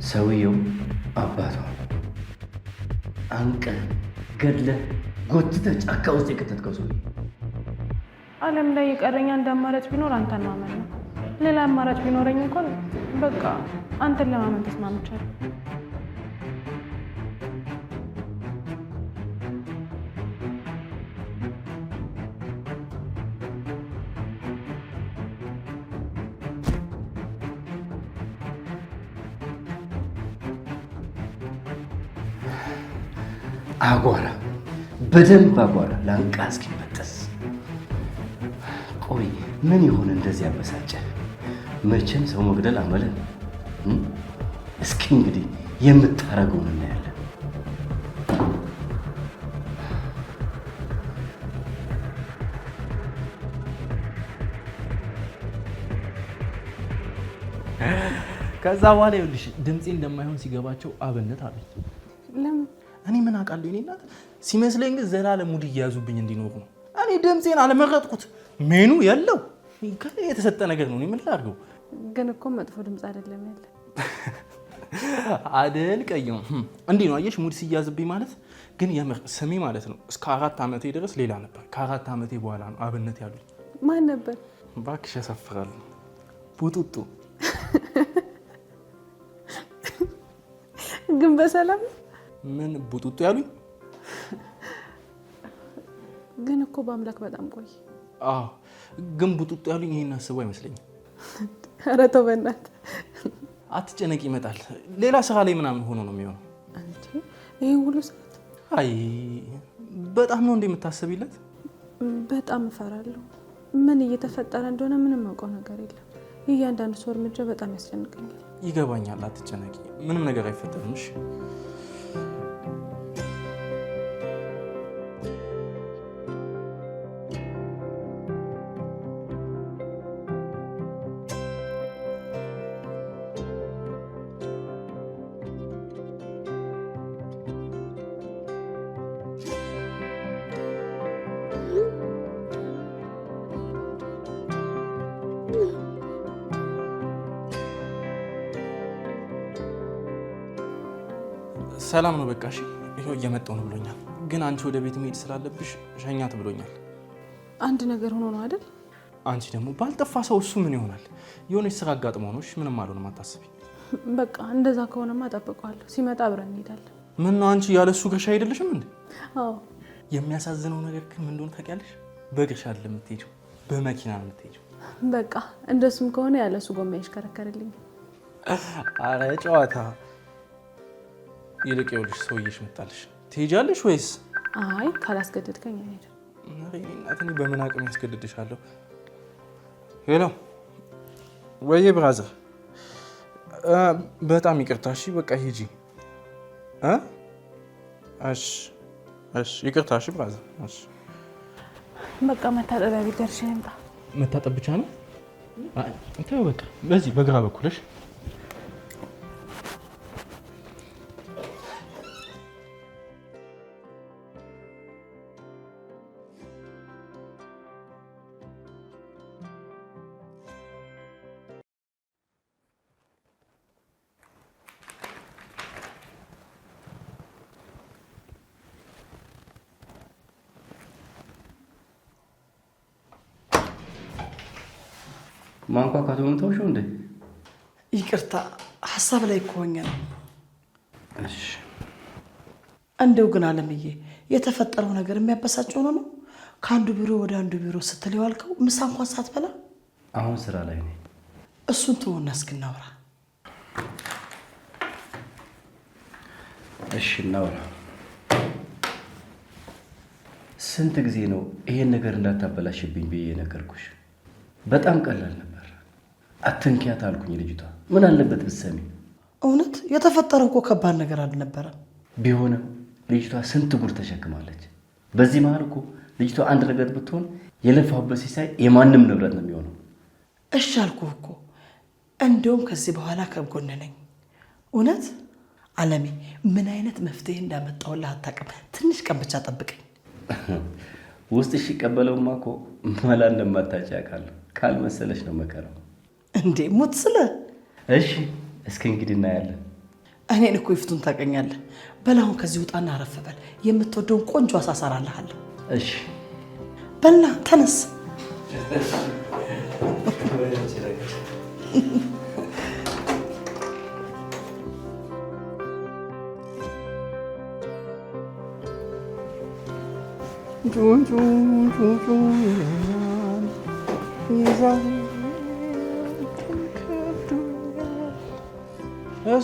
ሰውየው አባቷ አንቀ ገድለ ጎትተህ ጫካ ውስጥ የከተትከው ሰው ዓለም ላይ የቀረኝ አንድ አማራጭ ቢኖር አንተን ማመን ነው። ሌላ አማራጭ ቢኖረኝ እንኳን በቃ አንተን ለማመን ተስማምቻለሁ። አጓራ በደንብ አጓራ ላንቃ እስኪበጠስ። ቆይ ምን ይሆን እንደዚህ ያበሳጨ? መቼም ሰው መግደል አመለ። እስኪ እንግዲህ የምታረገውን እናያለን። ከዛ በኋላ ይኸውልሽ ድምጼ እንደማይሆን ሲገባቸው አብነት አለኝ። ለምን? እኔ ምን አውቃለሁ? እኔ እናት ሲመስለኝ ግን ዘላለም ሙድ እያያዙብኝ እንዲኖሩ ነው። እኔ ድምጼን አለመረጥኩት። ሜኑ ያለው የተሰጠ ነገር ነው። እኔ ምን ላድርገው? ግን እኮ መጥፎ ድምፅ አይደለም ያለ አደል ቀየው እንዲህ ነው። አየሽ ሙድ ሲያዝብኝ ማለት ግን የምር ስሜ ማለት ነው። እስከ 4 ዓመቴ ድረስ ሌላ ነበር። ከ4 ዓመቴ በኋላ ነው አብነት ያሉኝ። ማን ነበር? እባክሽ ያሳፍራል። ቡጡጡ። ግን በሰላም ምን ቡጡጡ ያሉኝ? ግን እኮ በአምላክ በጣም ቆይ። አዎ ግን ቡጡጡ ያሉኝ ይሄን አስበው አይመስለኝም። ኧረ ተው በእናትህ አትጨነቂ፣ ይመጣል። ሌላ ስራ ላይ ምናምን ሆኖ ነው የሚሆነው። አንቺ ይሄ ሁሉ ሰዓት? አይ በጣም ነው እንደምታስቢለት። በጣም እፈራለሁ። ምን እየተፈጠረ እንደሆነ ምንም አውቀው ነገር የለም። እያንዳንዱ ሰው እርምጃ በጣም ያስጨንቀኛል። ይገባኛል፣ አትጨነቂ፣ ምንም ነገር አይፈጠርም። እሺ ሰላም ነው። በቃ እሺ ይሄው እየመጣሁ ነው ብሎኛል። ግን አንቺ ወደ ቤት መሄድ ስላለብሽ ሸኛት ብሎኛል። አንድ ነገር ሆኖ ነው አይደል? አንቺ ደግሞ ባልጠፋ ሰው እሱ ምን ይሆናል? የሆነች ስራ አጋጥሞ ነው። እሺ ምንም አልሆነም፣ አታስቢ። በቃ እንደዛ ከሆነማ እጠብቀዋለሁ። ሲመጣ አብረን እንሄዳለን። ምን ነው አንቺ ያለሱ ገሻ አይደለሽም እንዴ? አዎ። የሚያሳዝነው ነገር ግን ምን እንደሆነ ታውቂያለሽ? በእግርሽ አይደለም የምትሄጂው፣ በመኪና ነው የምትሄጂው። በቃ እንደሱም ከሆነ ያለሱ ጎማ ይሽከረከርልኝ። አረ ጨዋታ። ይልቅ ይኸውልሽ ሰውዬሽ መጣልሽ። ትሄጃለሽ ወይስ? አይ ካላስገደድከኝ አይሄድም። እኔ በምን አቅም ያስገድድሻለሁ? ሄሎ ወይ ብራዘር፣ በጣም ይቅርታ። እሺ በቃ ሂጂ። እሺ እሺ፣ ይቅርታ። እሺ ብራዘር፣ እሺ በቃ መታጠቢያ ቤት ደርሼ ልምጣ። መታጠብ ብቻ ነው? አይ ተው በቃ በዚህ በግራ በኩልሽ። ማንኳኳቱን ተውሽው እንዴ? ይቅርታ ሐሳብ ላይ ከሆኛ ነው። እሺ እንደው ግን አለምዬ የተፈጠረው ነገር የሚያበሳጭ ሆኖ ነው ከአንዱ ቢሮ ወደ አንዱ ቢሮ ስትል የዋልከው ምሳ እንኳን ሳትበላ? አሁን ስራ ላይ ነኝ። እሱን ተወና እስክናወራ። እሺ እናውራ። ስንት ጊዜ ነው ይሄን ነገር እንዳታበላሽብኝ ብዬ ነገርኩሽ? በጣም ቀላል ነበር። አትንኪያት አልኩኝ። ልጅቷ ምን አለበት ብትሰሚ? እውነት የተፈጠረው እኮ ከባድ ነገር አልነበረም። ቢሆንም ልጅቷ ስንት ጉድ ተሸክማለች። በዚህ መሀል እኮ ልጅቷ አንድ ነገር ብትሆን የለፋሁበት ሲሳይ የማንም ንብረት ነው የሚሆነው። እሺ አልኩህ እኮ። እንደውም ከዚህ በኋላ ከጎን ነኝ። እውነት አለሜ ምን አይነት መፍትሄ እንዳመጣሁልህ አታውቅም። ትንሽ ቀን ብቻ ጠብቀኝ። ውስጥሽ ይቀበለውማ እኮ መላ እንደማታጭ ያውቃለሁ። ካልመሰለሽ ነው መከራው። እንዴ ሙት ስለ እሺ እስኪ እንግዲህ እናያለን። እኔን እኮ ይፍቱን ታውቀኛለህ። በላሁን ከዚህ ውጣና አረፍ በል። የምትወደውን ቆንጆ አሳሳራልሃለሁ። እሺ በልና ተነስ።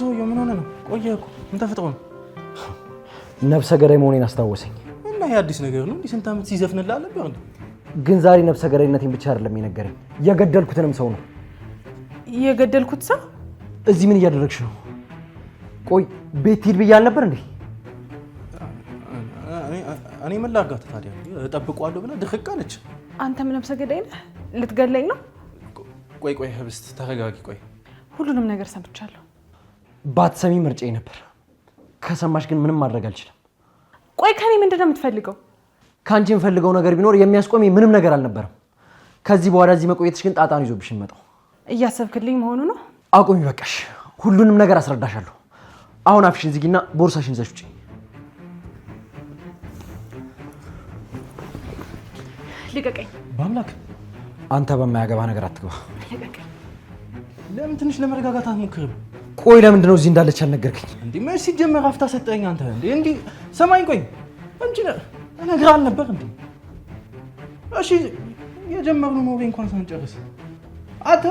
ሰውዬው ምን ሆነ ነው? ቆየህ እኮ ምን ተፈጥሮ ነው? ነፍሰ ገዳይ መሆኔን አስታወሰኝ። እና ይሄ አዲስ ነገር ነው? እንዲህ ስንት ዓመት ሲዘፍንልህ አለብህ እንዴ? ግን ዛሬ ነፍሰ ገዳይነቴን ብቻ አይደለም የነገረኝ፣ የገደልኩትንም ሰው ነው። የገደልኩት ሰው? እዚህ ምን እያደረግሽ ነው? ቆይ ቤት ሂድ ብዬሽ አልነበር እንዴ? እኔ ምን ላድርጋት ታዲያ? እጠብቀዋለሁ ብላ ድርቅ አለች። አንተም ነፍሰ ገዳይ ነህ? ልትገለኝ ነው? ቆይ ህብስት ተረጋጊ። ቆይ ሁሉንም ነገር ሰምቻለሁ። ባትሰሚ ምርጫዬ ነበር። ከሰማሽ ግን ምንም ማድረግ አልችልም። ቆይ ከኔ ምንድነው የምትፈልገው? ከአንቺ የምፈልገው ነገር ቢኖር የሚያስቆመኝ ምንም ነገር አልነበረም። ከዚህ በኋላ እዚህ መቆየትሽ ግን ጣጣን ይዞብሽ ይመጣው። እያሰብክልኝ መሆኑ ነው? አቁሚ በቃሽ። ሁሉንም ነገር አስረዳሻለሁ። አሁን አፍሽን ዝጊና ቦርሳሽን ይዘሽ ውጪ። ልቀቀኝ። በአምላክ አንተ በማያገባ ነገር አትግባ። ልቀቀኝ። ለምን ትንሽ ለመረጋጋት አትሞክርም? ቆይ ለምንድን ነው እዚህ እንዳለች ያልነገርከኝ? እንዴ መች ሲጀመር አፍታ ሰጠኝ አንተ እንዴ? እንዴ ሰማኝ። ቆይ እንጂ እነግርህ አልነበር እንዴ? እሺ የጀመርነው ኖሬ እንኳን ሳንጨርስ አንተ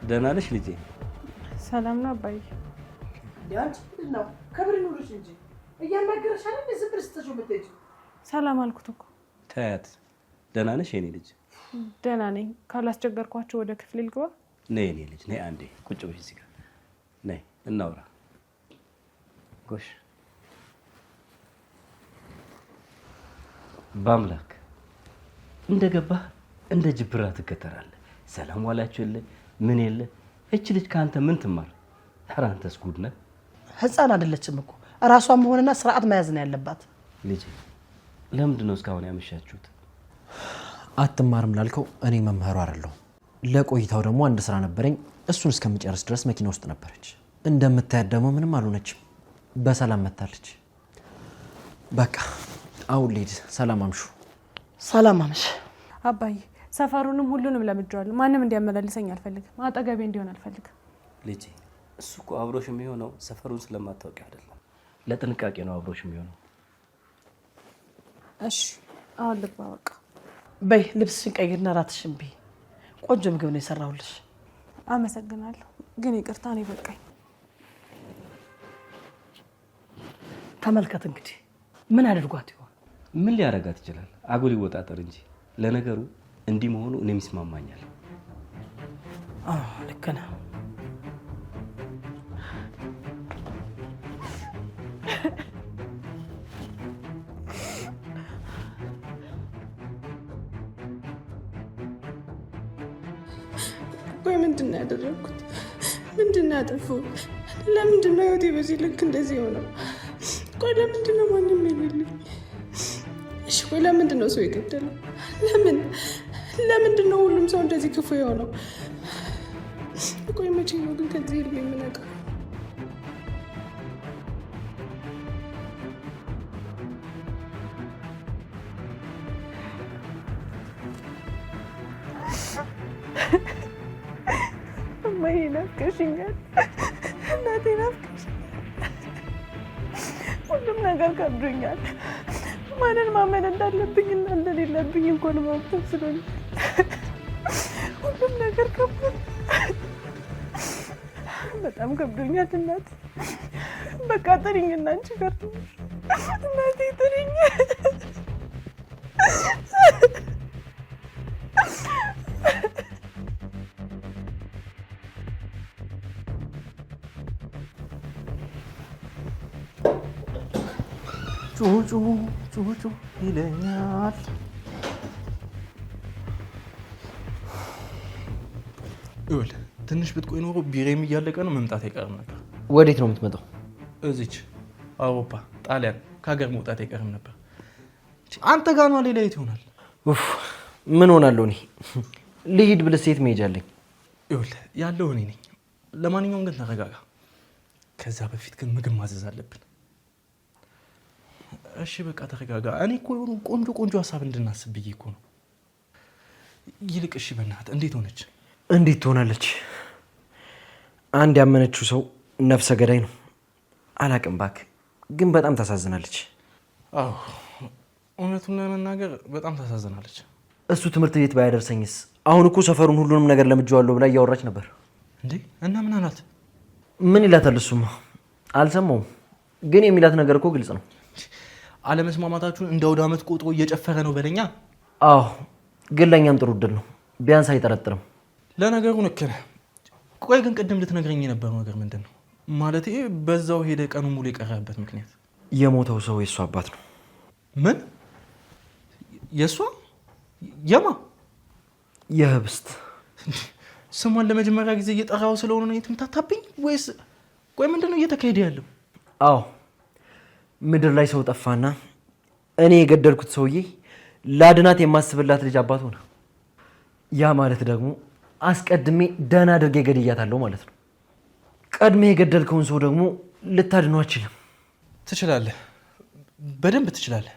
ደህና ነሽ ልጄ? ሰላም ነው አባዬ? ያንቺ ነው ከብር ኑሮሽ እንጂ እያናገረሽ አይደል? ዝም ብለሽ ስትተሽው የምትሄጂው። ሰላም አልኩት እኮ። ታያት። ደህና ነሽ የኔ ልጅ? ደህና ነኝ። ካላስቸገርኳቸው ወደ ክፍል ልግባ? ነይ የኔ ልጅ ነይ፣ አንዴ ቁጭ በይ እዚህ ጋር ነይ፣ እናውራ። ጎሽ በአምላክ እንደገባህ እንደ ጅብራ ትከተራለህ። ሰላም ዋላችሁ የለ ምን የለ። እች ልጅ ከአንተ ምን ትማር? ኧረ አንተስ ጉድ ነህ። ህፃን አይደለችም እኮ እራሷን መሆንና ስርዓት መያዝ ነው ያለባት። ልጄ ለምንድን ነው እስካሁን ያመሻችሁት? አትማርም ላልከው እኔ መምህሩ አይደለሁ። ለቆይታው ደግሞ አንድ ስራ ነበረኝ። እሱን እስከምጨርስ ድረስ መኪና ውስጥ ነበረች። እንደምታያት ደግሞ ምንም አልሆነችም። በሰላም መታለች። በቃ አሁን ልሂድ። ሰላም አምሹ። ሰላም አምሽ። አባዬ ሰፈሩንም ሁሉንም ለምጄዋለሁ። ማንም እንዲያመላልሰኝ አልፈልግም። አጠገቤ እንዲሆን አልፈልግም። ልጄ እሱ እኮ አብሮሽ የሚሆነው ሰፈሩን ስለማታውቂ አይደለም፣ ለጥንቃቄ ነው አብሮሽ የሚሆነው። እሺ አሁን ልግባ በቃ። በይ ልብስሽን ቀይርና እራትሽን ብይ። ቆንጆ ምግብ ነው የሰራሁልሽ። አመሰግናለሁ፣ ግን ይቅርታ እኔ በቃኝ። ተመልከት እንግዲህ ምን አድርጓት ይሆን? ምን ሊያረጋት ይችላል? አጉል ይወጣጠር እንጂ። ለነገሩ እንዲህ መሆኑ እኔም ይስማማኛል። ልክ ነህ። ቆይ ምንድን ነው ያደረኩት? ምንድን ነው ያጠፋሁት? ለምንድን ነው ህይወቴ በዚህ ልክ እንደዚህ የሆነው? ቆይ ለምንድን ነው ማንም የሌለኝ? እሺ ቆይ ለምንድን ነው ሰው የገደለው? ለምንድን ነው ሁሉም ሰው እንደዚህ ክፉ የሆነው? ቆይ መቼ ነው ግን ከዚህ ህልም የምነቃው? እማዬ ናፍቀሽኛል፣ እናቴ ናፍቀሽኛል። ሁሉም ነገር ከብዶኛል። ማንን ማመን እንዳለብኝ እና እንደሌለብኝ እንኳን ማወቅ ተስኖኛል። ሁሉም ነገር ከብዶኛል፣ በጣም ከብዶኛል። እናቴ በቃ ጥሪኝ እና አንቺ ጋር እናቴ ጥሪኝ። ጩጩ ጩጩ ይለኛል። ይኸውልህ ትንሽ ብትቆይ ኖሮ ቢሬም እያለቀ ነው፣ መምጣት አይቀርም ነበር። ወዴት ነው የምትመጣው? እዚች አውሮፓ፣ ጣሊያን ከሀገር መውጣት አይቀርም ነበር። አንተ ጋር ነው፣ ሌላ የት ይሆናል? ምን ሆናለሁ እኔ? ልሂድ ብለህ ሴት መሄጃ አለኝ። ይኸውልህ ያለው እኔ ነኝ። ለማንኛውም ግን ተረጋጋ። ከዛ በፊት ግን ምግብ ማዘዝ አለብን። እሺ በቃ ተረጋጋ። እኔ እኮ የሆኑ ቆንጆ ሀሳብ እንድናስብ ብዬ እኮ ነው። ይልቅ እሺ በእናትህ እንዴት ሆነች? እንዴት ትሆናለች? አንድ ያመነችው ሰው ነፍሰ ገዳይ ነው። አላቅም እባክህ፣ ግን በጣም ታሳዝናለች። አዎ እውነቱን ለመናገር በጣም ታሳዝናለች። እሱ ትምህርት ቤት ባያደርሰኝስ? አሁን እኮ ሰፈሩን ሁሉንም ነገር ለምጄዋለሁ ብላ እያወራች ነበር። እንዴ እና ምን አላት? ምን ይላታል? እሱማ አልሰማውም፣ ግን የሚላት ነገር እኮ ግልጽ ነው። አለመስማማታችሁን እንደ አውደ ዓመት ቆጥሮ እየጨፈረ ነው በለኛ። አዎ ግን ለእኛም ጥሩ እድል ነው፣ ቢያንስ አይጠረጥርም። ለነገሩ ልክ ነህ። ቆይ ግን ቅድም ልትነግረኝ የነበረው ነገር ምንድን ነው? ማለት በዛው ሄደ ቀኑ ሙሉ የቀረበት ምክንያት? የሞተው ሰው የእሱ አባት ነው። ምን? የእሷ? የማ? የህብስት። ስሟን ለመጀመሪያ ጊዜ እየጠራው ስለሆነ ነው የትምታታብኝ ወይስ? ቆይ ምንድን ነው እየተካሄደ ያለው? አዎ ምድር ላይ ሰው ጠፋና እኔ የገደልኩት ሰውዬ ላድናት የማስብላት ልጅ አባት ሆነ። ያ ማለት ደግሞ አስቀድሜ ደህና አድርጌ ገድያታለሁ ማለት ነው። ቀድሜ የገደልከውን ሰው ደግሞ ልታድነው አችልም። ትችላለህ፣ በደንብ ትችላለህ።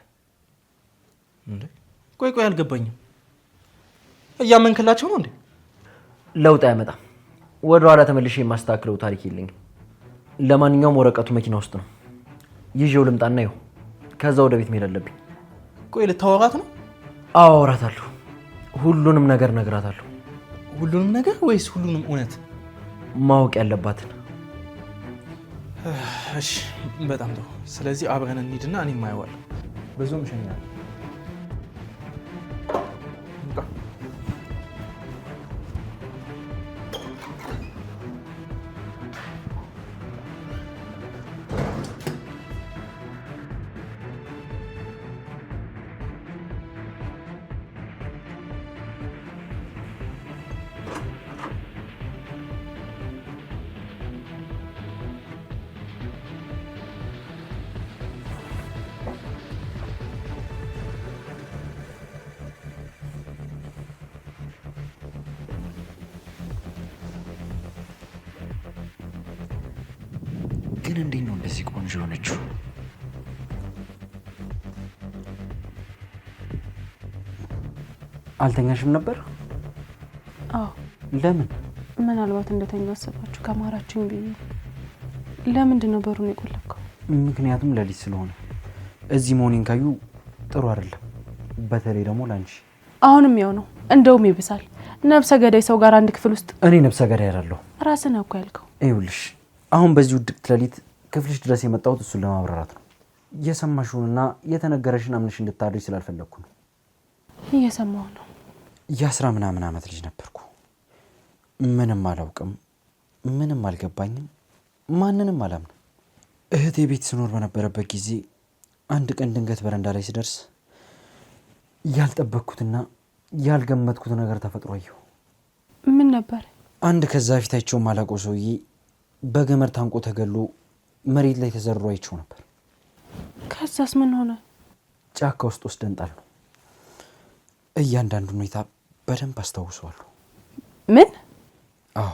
ቆይ አልገባኝም። እያመንክላቸው ነው እንዴ? ለውጥ አያመጣም። ወደ ኋላ ተመልሼ የማስተካክለው ታሪክ የለኝም። ለማንኛውም ወረቀቱ መኪና ውስጥ ነው። ይዤው ልምጣና ይኸው፣ ከዛ ወደ ቤት መሄድ አለብኝ። ቆይ ልታወራት ነው? አዎ አወራታለሁ። ሁሉንም ነገር እነግራታለሁ። ሁሉንም ነገር ወይስ ሁሉንም እውነት? ማወቅ ያለባትን። እሺ በጣም ጥሩ። ስለዚህ አብረን እንሂድና እኔ ማየዋለሁ። በዛውም እሸኛለሁ። ግን እንዴት ነው እንደዚህ ቆንጆ የሆነችው? አልተኛሽም ነበር? አዎ። ለምን? ምናልባት እንደተኛ አሰባችሁ ከማራችሁኝ ብዬ። ለምንድን ነው በሩን የቆለፍከው? ምክንያቱም ሌሊት ስለሆነ። እዚህ መሆኔን ካዩ ጥሩ አይደለም፣ በተለይ ደግሞ ላንቺ። አሁንም ያው ነው፣ እንደውም ይብሳል። ነፍሰ ገዳይ ሰው ጋር አንድ ክፍል ውስጥ። እኔ ነፍሰ ገዳይ አይደለሁ። ራስህ ነው እኮ ያልከው። ይኸውልሽ አሁን በዚህ ውድቅት ሌሊት ክፍልሽ ድረስ የመጣሁት እሱን ለማብራራት ነው። የሰማሽውንና የተነገረሽን አምነሽ እንድታድሪ ስላልፈለግኩ ነው። እየሰማሁ ነው። የ10 ምናምን ዓመት ልጅ ነበርኩ። ምንም አላውቅም፣ ምንም አልገባኝም፣ ማንንም አላምንም። እህቴ ቤት ስኖር በነበረበት ጊዜ አንድ ቀን ድንገት በረንዳ ላይ ስደርስ ያልጠበቅኩትና ያልገመትኩት ነገር ተፈጥሮ አየሁ። ምን ነበር? አንድ ከዛ ፊታቸው ማላውቀው ሰውዬ በገመድ ታንቆ ተገሎ መሬት ላይ ተዘርሮ አይቼው ነበር። ከዛስ ምን ሆነ? ጫካ ውስጥ ወስደን ጣል ነው። እያንዳንዱ ሁኔታ በደንብ አስታውሰዋለሁ። ምን? አዎ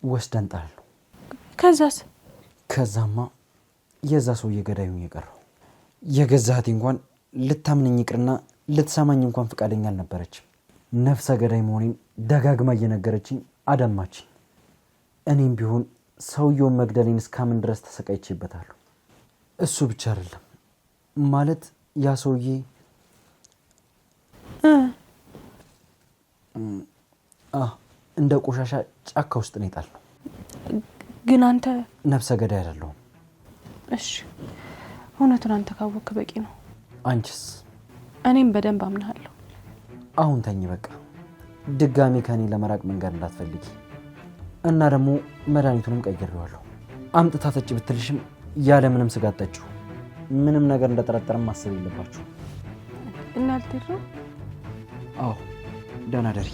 ወስደን ጣል ነው። ከዛስ? ከዛማ የዛ ሰውዬ ገዳዩ የቀረው። የገዛ እህቴ እንኳን ልታምነኝ ይቅርና ልትሰማኝ እንኳን ፈቃደኛ አልነበረችም። ነፍሰ ገዳይ መሆኔን ደጋግማ እየነገረችኝ አደማችኝ። እኔም ቢሆን ሰውየውን መግደሌን እስካምን ድረስ ተሰቃይቼበታለሁ። እሱ ብቻ አይደለም ማለት ያ ሰውዬ እንደ ቆሻሻ ጫካ ውስጥ ነው የጣልነው። ግን አንተ ነፍሰ ገዳይ አይደለሁም። እሺ እውነቱን አንተ ካወቅክ በቂ ነው። አንቺስ? እኔም በደንብ አምናለሁ። አሁን ተኝ በቃ። ድጋሚ ከኔ ለመራቅ መንገድ እንዳትፈልጊ። እና ደግሞ መድኃኒቱንም ቀይሬዋለሁ። አምጥታ ጠጪ ብትልሽም ያለ ምንም ስጋት ጠጪው። ምንም ነገር እንደጠረጠረም ማሰብ የለባችሁ። እና ልትሄድ ነው? አዎ ደህና ደሪ።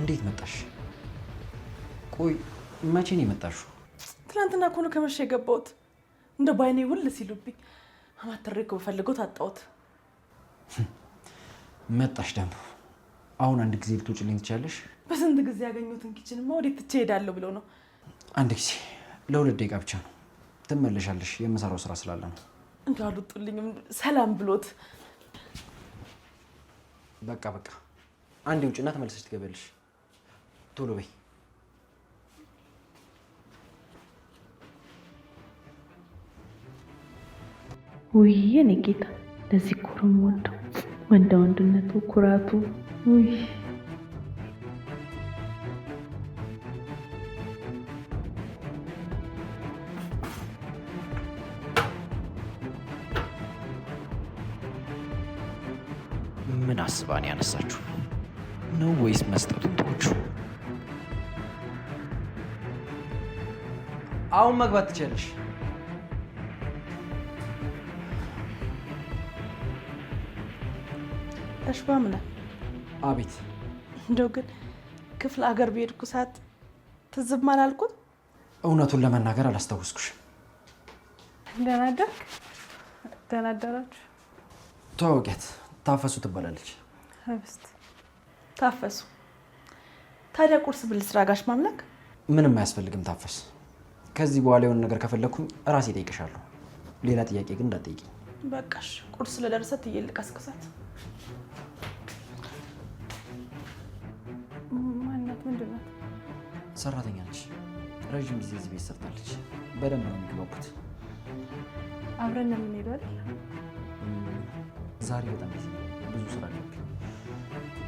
እንዴት መጣሽ? ቆይ መቼ ነው የመጣሽው? ትናንትና እኮ ነው ከመሸ የገባሁት። እንደ ባይኔ ውል ሲሉብኝ አማተሬ እኮ በፈልገው ታጣሁት። መጣሽ ደግሞ። አሁን አንድ ጊዜ ልትወጪልኝ ትችያለሽ? በስንት ጊዜ ያገኘሁትን ኪችንማ ወዴት ትቼ እሄዳለሁ ብለው ነው። አንድ ጊዜ ለ2 ደቂቃ ብቻ ነው። ትመለሻለሽ። የምሰራው ስራ ስላለ ነው። እንደው አልወጡልኝም ሰላም ብሎት። በቃ አንዴ ውጭና ተመለሰሽ ትገበልሽ። ቶሎ በይ። ውይ የኔ ጌታ ለዚህ ኮረም ወንደው ወንድነቱ ኩራቱ ውይ ምን አስባን ያነሳችሁ ነው ወይስ መስጠቱን ተወችሁ? አሁን መግባት ትችያለሽ። ተሽባምነ አቤት። እንደው ግን ክፍለ ሀገር በሄድኩ ሰዓት ትዝም አላልኩት? እውነቱን ለመናገር አላስታውስኩሽም። ደህና አደራችሁ። ተዋወቂያት፣ ታፈሱ ትባላለች። ህብስት ታፈሱ። ታዲያ ቁርስ ብል ስራ ጋሽ ማምለክ? ምንም አያስፈልግም ታፈስ። ከዚህ በኋላ የሆነ ነገር ከፈለኩኝ እራሴ እጠይቅሻለሁ። ሌላ ጥያቄ ግን እንዳትጠይቂኝ። በቃሽ። ቁርስ ስለደረሰ ትየልቀስቅሳት። ማናት? ምንድን ናት? ሰራተኛ ነች። ረዥም ጊዜ እዚህ ቤት ሰርታለች። በደንብ ነው የሚግባቡት። አብረን ነው የምንሄደው አይደል? ዛሬ በጣም ቢዚ ነኝ፣ ብዙ ስራ አለብኝ።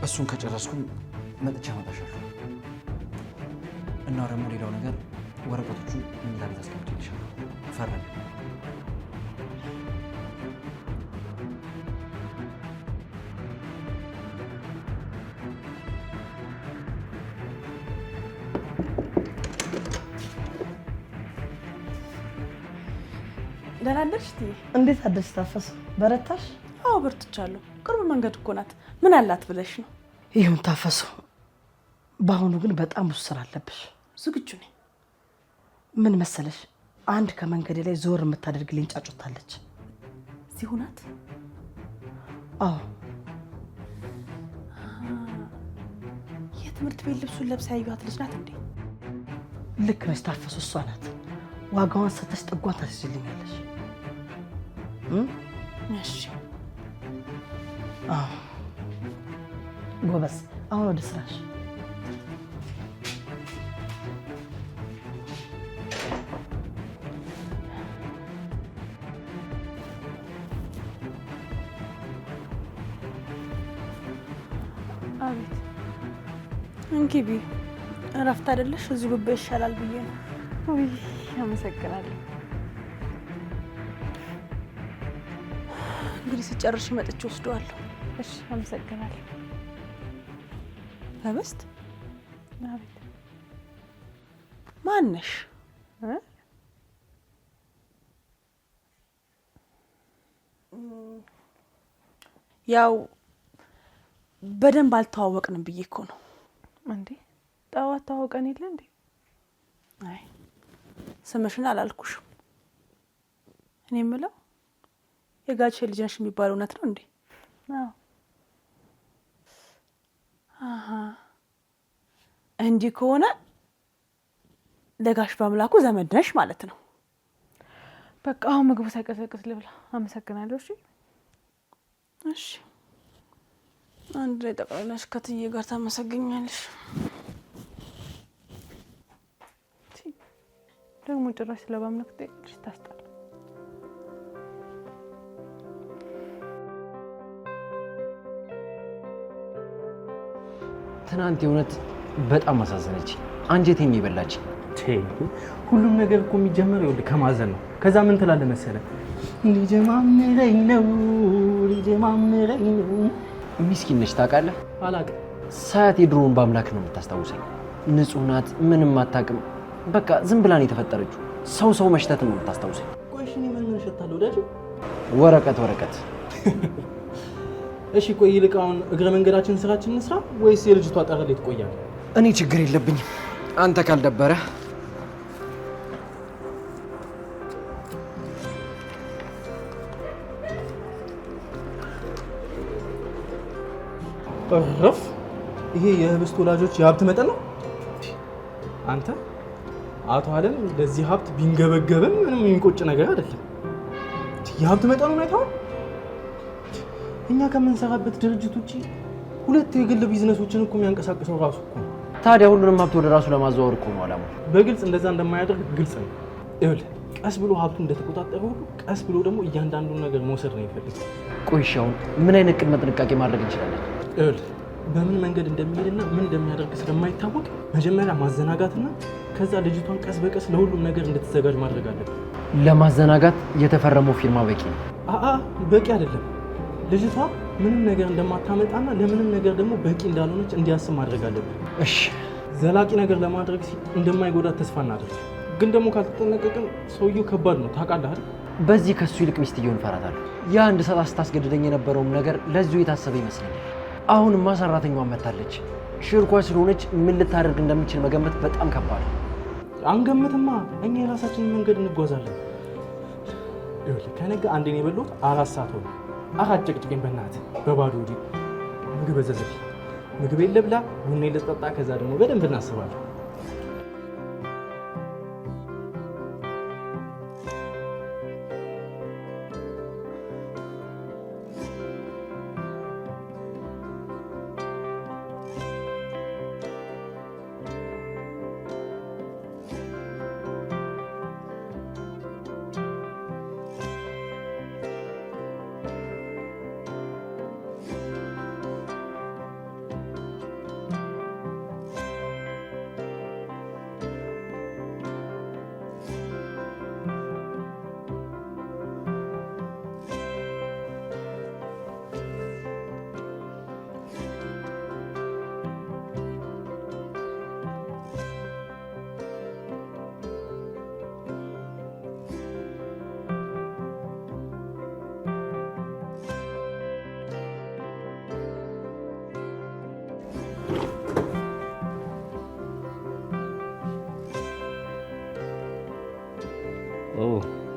እሱን ከጨረስኩኝ መጥቻ አመጣሻለሁ። እና ደግሞ ሌላው ነገር ወረቀቶቹ መኝታ ቤት አስቀምጬልሻለሁ። ፈረም። ደህና አደርሽ እትዬ? እንዴት አደርሽ ታፈሱ? በረታሽ? አዎ በርትቻለሁ። ቅርብ መንገድ እኮ ናት። ምን አላት ብለሽ ነው? ይሁን ታፈሱ። በአሁኑ ግን በጣም ብዙ ስራ አለብሽ። ዝግጁ ነኝ። ምን መሰለሽ፣ አንድ ከመንገዴ ላይ ዞር የምታደርግልኝ ጫጩታለች። እዚሁ ናት? አዎ። የትምህርት ቤት ልብሱን ለብሳ ያዩት ልጅ ናት እንዴ? ልክ ነሽ ታፈሱ፣ እሷ ናት። ዋጋዋን ሰተሽ ጥጓን ታስይዝልኛለሽ። እሺ። አዎ ጎበዝ። አሁን ወደ ስራሽ። አቤት። እንኪ ቢ እረፍት አይደለሽ? እዚሁ ብቤ ይሻላል ብዬ ነው። ውይ አመሰግናለሁ። እንግዲህ ስጨርሽ መጥቼ ወስደዋለሁ። እሺ አመሰግናለሁ። ህብስት? አቤት። ማነሽ? ያው በደንብ አልተዋወቅንም ብዬ እኮ ነው። እንዴ ጠዋት ተዋወቀን የለ እንዴ? አይ ስምሽን አላልኩሽም። እኔ የምለው የጋሼ ልጅ ነሽ የሚባለው እውነት ነው እንዴ? አዎ። አሃ እንዲህ ከሆነ ለጋሽ በአምላኩ ዘመድ ነሽ ማለት ነው። በቃ አሁን ምግቡ ሳይቀዘቅዝ ልብላ። አመሰግናለሁ። እሺ እሺ። አንድ ላይ ጠቅላላሽ ከትዬ ጋር ታመሰግኛለሽ። ደግሞ ጭራሽ ስለ በአምላክ ትጠይቂያለሽ። ታስጠላ። ትናንት የእውነት በጣም አሳዘነች። አንጀቴን የበላች። ሁሉም ነገር እኮ የሚጀመር ይኸውልህ ከማዘን ነው። ከዛ ምን ትላለህ መሰለህ? ሊጀማምረኝ ነው ሊጀማምረኝ ነው። ሚስኪን ነች ታውቃለህ። አላውቅም። ሳያት የድሮውን በአምላክ ነው የምታስታውሰኝ። ንጹህ ናት፣ ምንም አታውቅም። በቃ ዝም ብላ ነው የተፈጠረችው። ሰው መሽተት ነው የምታስታውሰኝ። ቆይ እሺ፣ እኔ ምን እሸታለሁ ወዳጅ? ወረቀት። እሺ ቆይ ይልቅ አሁን እግረ መንገዳችን ስራችን እንስራ ወይስ የልጅቷ ጠረሌ ትቆያለህ? እኔ ችግር የለብኝም አንተ ካልደበረ። እረፍ። ይሄ የህብስት ወላጆች የሀብት መጠን ነው። አንተ አቶ አለም ለዚህ ሀብት ቢንገበገብም ምንም የሚቆጭ ነገር አይደለም። የሀብት መጠኑ አይተዋል። እኛ ከምንሰራበት ድርጅት ውጪ 2 የግል ቢዝነሶችን እኮ የሚያንቀሳቅሰው ራሱ እኮ ነው። ታዲያ ሁሉንም ሀብት ወደ ራሱ ለማዘዋወር እኮ ነው አላማው። በግልጽ እንደዛ እንደማያደርግ ግልጽ ነው። ይኸውልህ ቀስ ብሎ ሀብቱ እንደተቆጣጠረ ሁሉ ቀስ ብሎ ደግሞ እያንዳንዱን ነገር መውሰድ ነው የሚፈልገው። ቆይ እሺ አሁን ምን አይነት ቅድመ ጥንቃቄ ማድረግ እንችላለን? ይኸውልህ በምን መንገድ እንደሚሄድና ምን እንደሚያደርግ ስለማይታወቅ መጀመሪያ ማዘናጋትና ከዛ ልጅቷን ቀስ በቀስ ለሁሉም ነገር እንድትዘጋጅ ማድረግ አለብን። ለማዘናጋት የተፈረመው ፊርማ በቂ ነው? በቂ አይደለም። ልጅቷ ምንም ነገር እንደማታመጣና ለምንም ነገር ደግሞ በቂ እንዳልሆነች እንዲያስብ ማድረግ አለብን። እሺ ዘላቂ ነገር ለማድረግ ሲል እንደማይጎዳት ተስፋ እናድርግ። ግን ደግሞ ካልተጠነቀቅን ሰውየው ከባድ ነው ታውቃለህ አይደል? በዚህ ከሱ ይልቅ ሚስትየውን እፈራታለሁ። ያ እንድ ሰጣ ስታስገድደኝ የነበረውም ነገር ለዚሁ የታሰበ ይመስለኛል። አሁንማ ሰራተኛዋ መታለች። ሽርኳ ስለሆነች ምን ልታደርግ እንደምችል መገመት በጣም ከባድ ነው። አንገምትማ፣ እኛ የራሳችንን መንገድ እንጓዛለን። ይኸውልህ ከነገ አንዴን የበላሁት 4 ሰዓት ሆነ። ጨቅጭቄን በእናትህ በባዶ ወዲህ ምግብ እዘዝልኝ። ምግቤን ልብላ፣ ቡናዬን ልጠጣ፣ ከዛ ደግሞ በደንብ እናስባለን።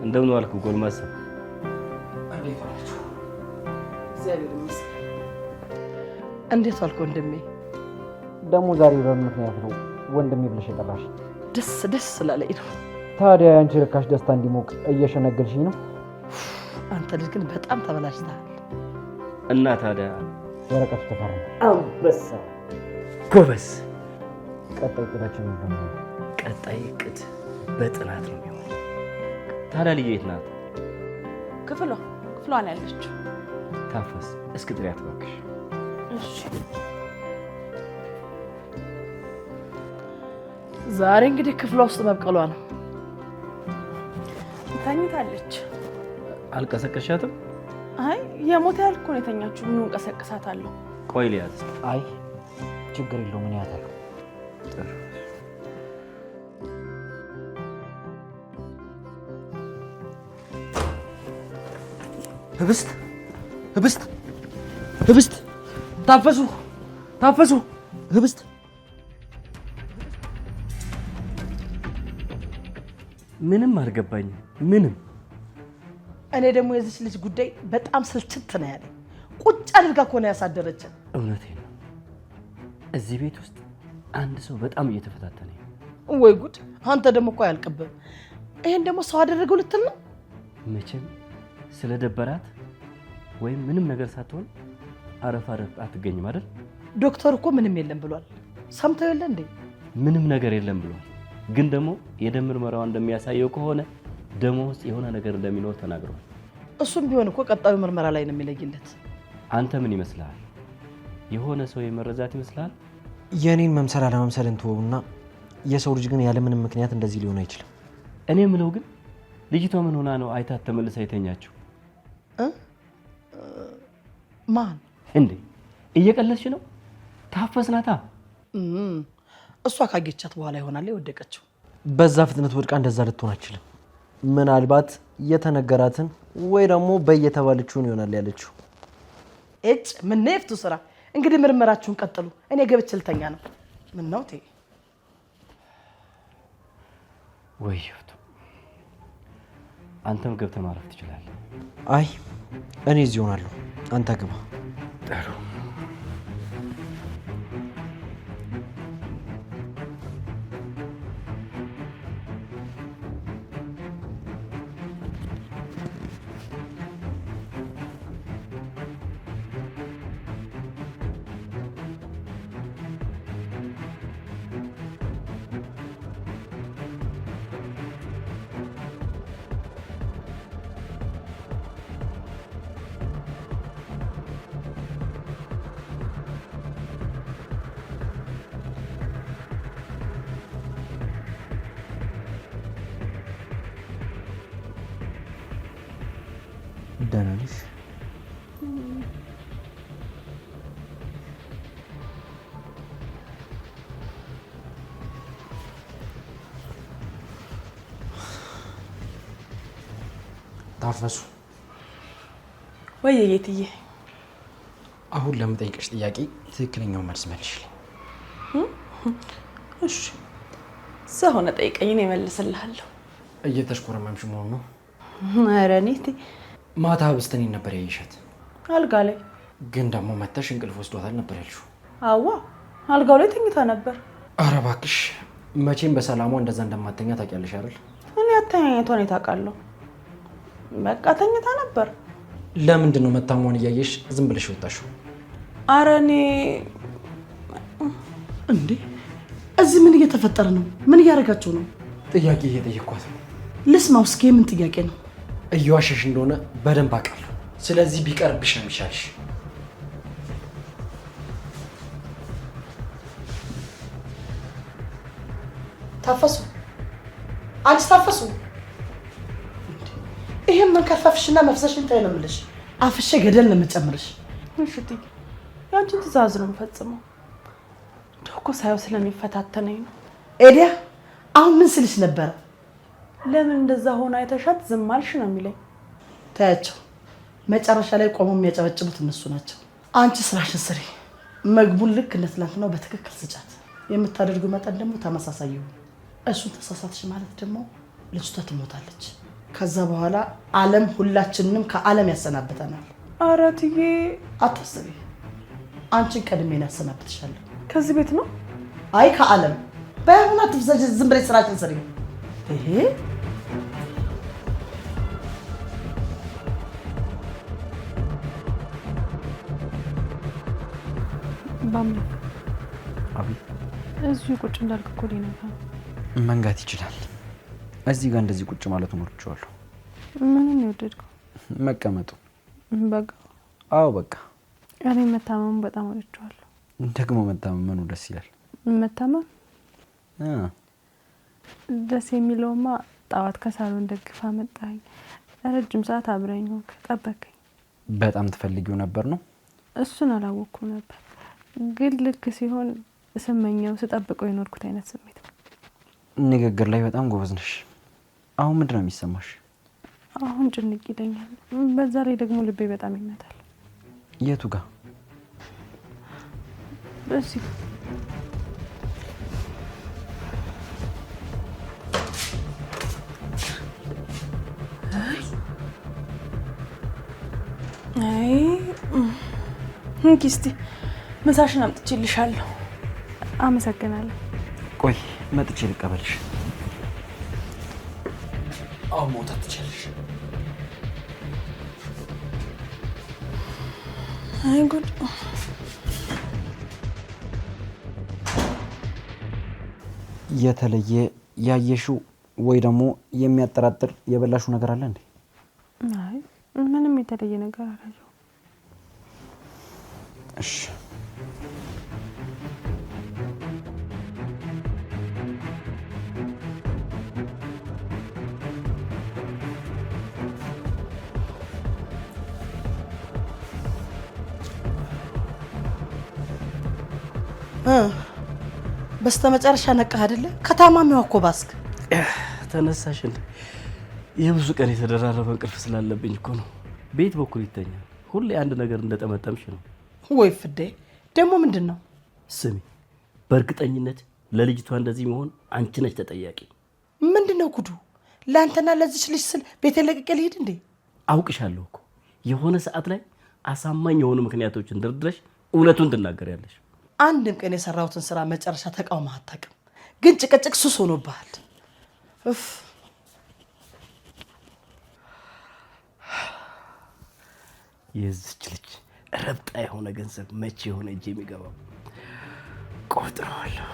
እንደምን ዋልክ ጎልማሳ? እንዴት ዋልክ ወንድሜ? ደግሞ ዛሬ በምን ምክንያት ነው ወንድሜ ብለሽ የጠራሽ? ደስ ስላለኝ ነው። ታዲያ ያንቺ ርካሽ ደስታ እንዲሞቅ እየሸነገልሽኝ ነው? አንተ ልጅ ግን በጣም ተበላሽተሃል። እና ታዲያ ወረቀቱ ተፈረመ። አንበሳ ጎበዝ። ቀጣይ እቅዳችን ምንድን ነው? ቀጣይ እቅድ በጥናት ነው የሚሆነው። ታዲያ ልጅ የት ናት? ክፍሏ ነው ያለችው። ታፈስ እስኪ ጥሪያት እባክሽ። እሺ ዛሬ እንግዲህ ክፍሏ ውስጥ መብቀሏ ነው። ተኝታለች። አልቀሰቀሻትም? አይ የሞተ ያልኩ ነው የተኛችው። ምን እንቀሰቅሳታለሁ? ቆይ ልያዝ። አይ ችግር የለውም ምን ያታል። ጥሩ ህብስት ታፈሱ ህብስት። ምንም አልገባኝም። ምንም እኔ ደግሞ የዚች ልጅ ጉዳይ በጣም ስልችት ነው ያለኝ። ቁጭ አድርጋ እኮ ነው ያሳደረችን። እውነቴን ነው። እዚህ ቤት ውስጥ አንድ ሰው በጣም እየተፈታተነኝ ነው። ወይ ጉድ! አንተ ደግሞ እኮ አያልቅብህም። ይሄን ደግሞ ሰው አደረገው ልትል ነው? መቼም ስለደበራት ወይም ምንም ነገር ሳትሆን አረፍ አትገኝም አይደል? ዶክተር እኮ ምንም የለም ብሏል። ሰምተው የለ እንዴ? ምንም ነገር የለም ብሏል። ግን ደግሞ የደም ምርመራዋ እንደሚያሳየው ከሆነ ደም ውስጥ የሆነ ነገር እንደሚኖር ተናግሯል። እሱም ቢሆን እኮ ቀጣዩ ምርመራ ላይ ነው የሚለይለት። አንተ ምን ይመስልሃል? የሆነ ሰው የመረዛት ይመስልሃል? የኔን መምሰል አለመምሰል እንተውና የሰው ልጅ ግን ያለ ምንም ምክንያት እንደዚህ ሊሆን አይችልም። እኔ ምለው ግን ልጅቷ ምን ሆና ነው አይታት ተመልሳ የተኛችው? ማን እንዴ? እየቀለድሽ ነው? ታፈስናታ። እሷ ካጌቻት በኋላ ይሆናል የወደቀችው። በዛ ፍጥነት ወድቃ እንደዛ ልትሆን አትችልም። ምናልባት የተነገራትን ወይ ደግሞ በየተባለችውን ይሆናል ያለችው። ምን ነፍቱ ስራ። እንግዲህ ምርመራችሁን ቀጥሉ። እኔ ገብቼ ልተኛ ነው። ምን ነው ቴ? ወይ አንተም ገብተህ ማረፍ ትችላለህ። አይ እኔ እዚህ ሆናለሁ፣ አንተ ግባ። ጥሩ። ደህና ነሽ? ታፈሱ ወይ ጌትዬ? አሁን ለምጠይቅሽ ጥያቄ ትክክለኛውን መልስ መልሽልኝ። እሺ እዛ ሆነ ጠይቀኝ፣ እኔ እመልስልሃለሁ። እየተሽኮረመምሽ መሆኑ ነው? ኧረ እኔ ማታ ህብስት እኔን ነበር ያየሻት። አልጋ ላይ ግን ደግሞ መተሽ እንቅልፍ ወስዷታል ነበር ያልሽው። አዋ አልጋው ላይ ተኝታ ነበር። ኧረ እባክሽ መቼም በሰላሟ እንደዛ እንደማተኛ ታውቂያለሽ አይደል? እኔ አተኛኘቷን የታውቃለሁ። በቃ ተኝታ ነበር። ለምንድን ነው መታሟን እያየሽ ዝም ብለሽ ወጣሽው? ኧረ እኔ እንዴ እዚህ ምን እየተፈጠረ ነው? ምን እያደረጋችሁ ነው? ጥያቄ እየጠየኳት ነው። ልስማው እስኪ። ምን ጥያቄ ነው? እየዋሸሽ እንደሆነ በደንብ አውቃለሁ። ስለዚህ ቢቀርብሽ ነው የሚሻልሽ። ታፈሱ፣ አንቺ ታፈሱ። ይሄን መንከርፈፍሽና መፍሰሽን ታይ ነው የምልሽ። አፍሼ ገደል ነው የምጨምርሽ። እሺ እትዬ፣ ያንቺን ትእዛዝ ነው የምፈጽመው። እንደው እኮ ሳየው ስለሚፈታተነኝ ነው። ኤዲያ አሁን ምን ስልሽ ነበረ? ለምን እንደዛ ሆነ አይተሻት ዝም አልሽ ነው የሚለኝ። ታያቸው፣ መጨረሻ ላይ ቆመው የሚያጨበጭቡት እነሱ ናቸው። አንቺ ስራሽን ስሪ። ምግቡን ልክ እንደ ትናንትናው በትክክል ስጫት። የምታደርጉ መጠን ደግሞ ተመሳሳይ ይሁን። እሱን ተሳሳትሽ ማለት ደግሞ ልጅቷ ትሞታለች። ከዛ በኋላ ዓለም ሁላችንንም ከዓለም ያሰናብተናል። ኧረ እትዬ አታስቢ፣ አንቺን ቀድሜ ያሰናብትሻለሁ። ከዚህ ቤት ነው? አይ ከዓለም። በያሁን አትፍዘጂ፣ ዝም ብለሽ ስራሽን ስሪ። ይሄ ባምላክ አቤት። እዚሁ ቁጭ እንዳልክ እኮ ነበር። መንጋት ይችላል። እዚህ ጋር እንደዚህ ቁጭ ማለት ወርጫለሁ። ምንም የወደድከው? መቀመጡ። በቃ አዎ በቃ። እኔ መታመሙ በጣም ወድጄዋለሁ። ደግሞ መታመሙ ደስ ይላል። መታመም ደስ የሚለውማ ጣዋት ከሳሎን ደግፋ መጣኝ። ረጅም ሰዓት አብረኝ ሆንክ፣ ጠበከኝ። በጣም ትፈልጊው ነበር ነው? እሱን አላወኩም ነበር፣ ግን ልክ ሲሆን ስመኘው ስጠብቀው የኖርኩት አይነት ስሜት ነው። ንግግር ላይ በጣም ጎበዝ ነሽ። አሁን ምንድን ነው የሚሰማሽ? አሁን ጭንቅ ይለኛል። በዛ ላይ ደግሞ ልቤ በጣም ይመታል። የቱ ጋር? በዚህ አይ እንኪ እስቲ ምሳሽን አምጥቼልሻለሁ። አመሰግናለሁ። ቆይ መጥቼ ልቀበልሽ። አሁን መውጣት ትችያለሽ። አይ ጉድ! የተለየ ያየሽው ወይ ደግሞ የሚያጠራጥር የበላሽው ነገር አለ እንዴ? አይ ምንም የተለየ ነገር አላየሁም። እሺ በስተመጨረሻ ነቃህ አይደለ? ከታማሚው እኮ ባስክ። ተነሳሽ እንዴ? የብዙ ቀን የተደራረበ እንቅልፍ ስላለብኝ እኮ ነው። ቤት በኩል ይተኛል። ሁሌ አንድ ነገር እንደጠመጠምሽ ነው። ወይ ፍዴ! ደግሞ ምንድን ነው? ስሚ፣ በእርግጠኝነት ለልጅቷ እንደዚህ መሆን አንቺ ነሽ ተጠያቂ። ምንድነው ጉዱ? ለአንተና ለዚች ልጅ ስል ቤት ለቅቄ ልሂድ እንዴ? አውቅሻለሁ እኮ የሆነ ሰዓት ላይ አሳማኝ የሆኑ ምክንያቶችን ደርድረሽ እውነቱን ትናገሪያለሽ። አንድም ቀን የሰራሁትን ስራ መጨረሻ ተቃውመህ አታውቅም፣ ግን ጭቅጭቅ ሱስ ሆኖብሃል። የዚች ልጅ ረብጣ የሆነ ገንዘብ መቼ የሆነ እጅ የሚገባው ቆጥረዋለሁ።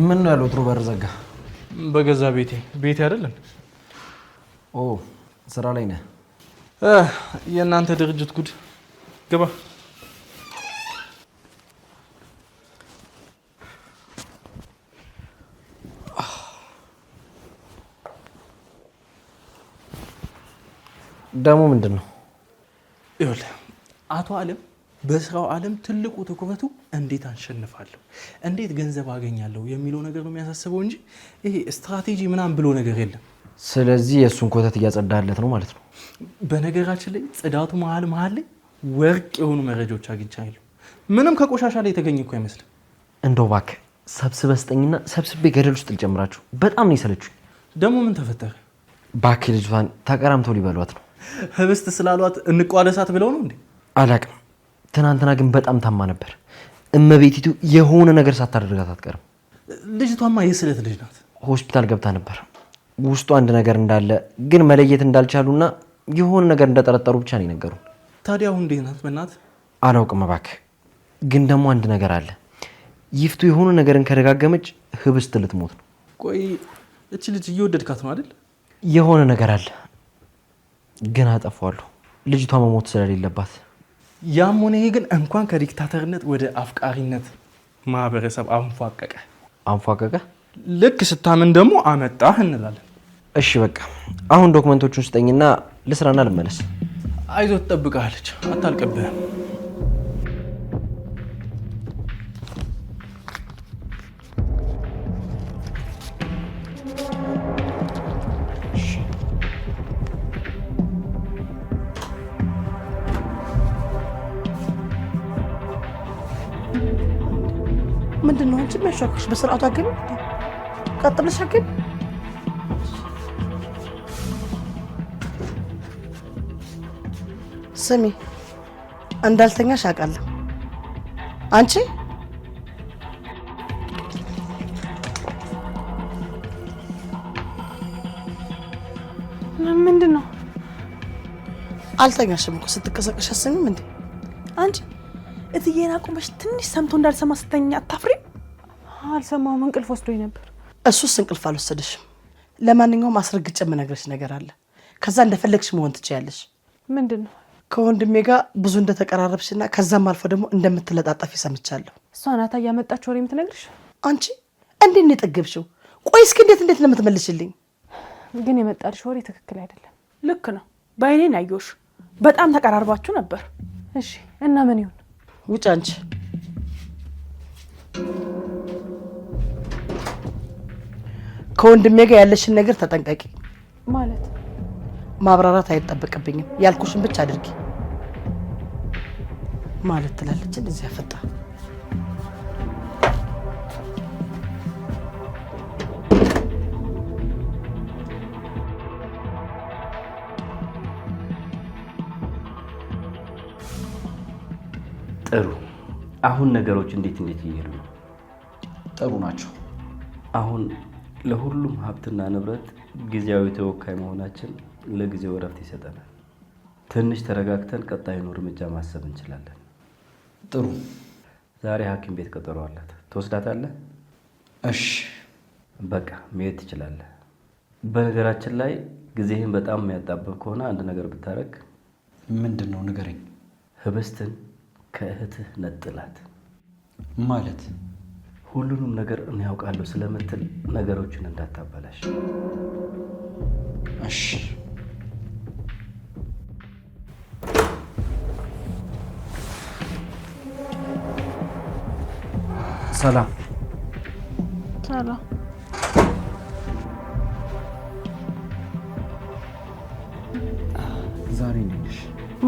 ምን ነው ያለው? ጥሩ በር ዘጋ። በገዛ ቤቴ አይደለም። ኦ ስራ ላይ ነህ? የእናንተ ድርጅት ጉድ። ግባ። ደግሞ ምንድን ነው? ይኸውልህ አቶ አለም በስራው ዓለም ትልቁ ትኩረቱ እንዴት አንሸንፋለሁ፣ እንዴት ገንዘብ አገኛለሁ የሚለው ነገር ነው የሚያሳስበው እንጂ ይሄ ስትራቴጂ ምናምን ብሎ ነገር የለም። ስለዚህ የእሱን ኮተት እያጸዳለት ነው ማለት ነው። በነገራችን ላይ ጽዳቱ መሀል ላይ ወርቅ የሆኑ መረጃዎች አግኝቻለሁ። ምንም ከቆሻሻ ላይ የተገኘ እኮ አይመስልም። እንደው እባክህ ሰብስበህ ስጠኝና ሰብስቤ ገደል ውስጥ ልጨምራችሁ። በጣም ነው የሰለችኝ። ደግሞ ምን ተፈጠረ? እባክህ ልጅቷን ተቀራምተው ሊበሏት ነው። ህብስት ስላሏት እንቋደሳት ብለው ነው እንዴ? አላቅም። ትናንትና ግን በጣም ታማ ነበር። እመቤቲቱ የሆነ ነገር ሳታደርጋት አትቀርም። ልጅቷማ የስለት ልጅ ናት። ሆስፒታል ገብታ ነበር። ውስጡ አንድ ነገር እንዳለ ግን መለየት እንዳልቻሉና የሆነ ነገር እንደጠረጠሩ ብቻ ነው የነገሩን። ታዲያ አሁን እንዴት ናት? በእናትህ አላውቅም። እባክህ ግን ደግሞ አንድ ነገር አለ። ይፍቱ የሆነ ነገርን ከደጋገመች ህብስት ልትሞት ነው። ቆይ እቺ ልጅ እየወደድካት ነው አይደል? የሆነ ነገር አለ ግን አጠፋዋለሁ። ልጅቷ መሞት ስለሌለባት። ያም ሆነ ይሄ ግን እንኳን ከዲክታተርነት ወደ አፍቃሪነት ማህበረሰብ አንፏቀቀ። ልክ ስታምን ደግሞ አመጣህ እንላለን። እሺ በቃ አሁን ዶክመንቶቹን ስጠኝና ልስራና ልመለስ። አይዞህ ትጠብቅሃለች፣ አታልቅብህም። ምንድን ነው አንቺ የሚያሻክርሽ? በስርዓቱ አገቢ ቀጥለሽ አገቢ። ስሚ እንዳልተኛሽ አውቃለሁ። አንቺ ምንድን ነው? አልተኛሽም እኮ ስትቀሰቀሽ አሰሚም እንዴ? አንቺ እትዬን አቁመሽ ትንሽ ሰምቶ እንዳልሰማ ስተኛ አታፍሪም? አልሰማሁም፣ እንቅልፍ ወስዶኝ ነበር። እሱስ እንቅልፍ አልወሰደሽም። ለማንኛውም አስረግጬ የምነግርሽ ነገር አለ። ከዛ እንደፈለግሽ መሆን ትችያለሽ። ምንድን ነው? ከወንድሜ ጋር ብዙ እንደተቀራረብሽና ከዛም አልፎ ደግሞ እንደምትለጣጠፊ ሰምቻለሁ። እሷ ናታ እያመጣች ወሬ የምትነግርሽ? አንቺ እንዴት ነው የጠገብሽው? ቆይ እስኪ እንዴት ነው የምትመልሽልኝ? ግን የመጣልሽ ወሬ ትክክል አይደለም። ልክ ነው፣ በአይኔን ያየሁሽ። በጣም ተቀራርባችሁ ነበር። እሺ እና ምን ይሁን? ውጭ አንቺ። ከወንድሜ ጋር ያለሽን ነገር ተጠንቀቂ። ማለት ማብራራት አይጠበቅብኝም፣ ያልኩሽን ብቻ አድርጊ። ማለት ትላለች እንደዚህ ያፈጣ። ጥሩ። አሁን ነገሮች እንዴት እየሄዱ ነው? ጥሩ ናቸው። አሁን ለሁሉም ሀብትና ንብረት ጊዜያዊ ተወካይ መሆናችን ለጊዜው እረፍት ይሰጠናል። ትንሽ ተረጋግተን ቀጣዩን እርምጃ ማሰብ እንችላለን። ጥሩ። ዛሬ ሐኪም ቤት ቀጠሮ አላት። ትወስዳታለህ? እሺ በቃ መሄድ ትችላለህ። በነገራችን ላይ ጊዜህን በጣም የሚያጣብብ ከሆነ አንድ ነገር ብታረግ። ምንድን ነው? ንገረኝ። ህብስትን ከእህትህ ነጥላት። ማለት ሁሉንም ነገር እኔ ያውቃለሁ ስለምትል ነገሮችን እንዳታበላሽ። እሺ ሰላም ሰላም። ዛሬ እንዴት ነሽ?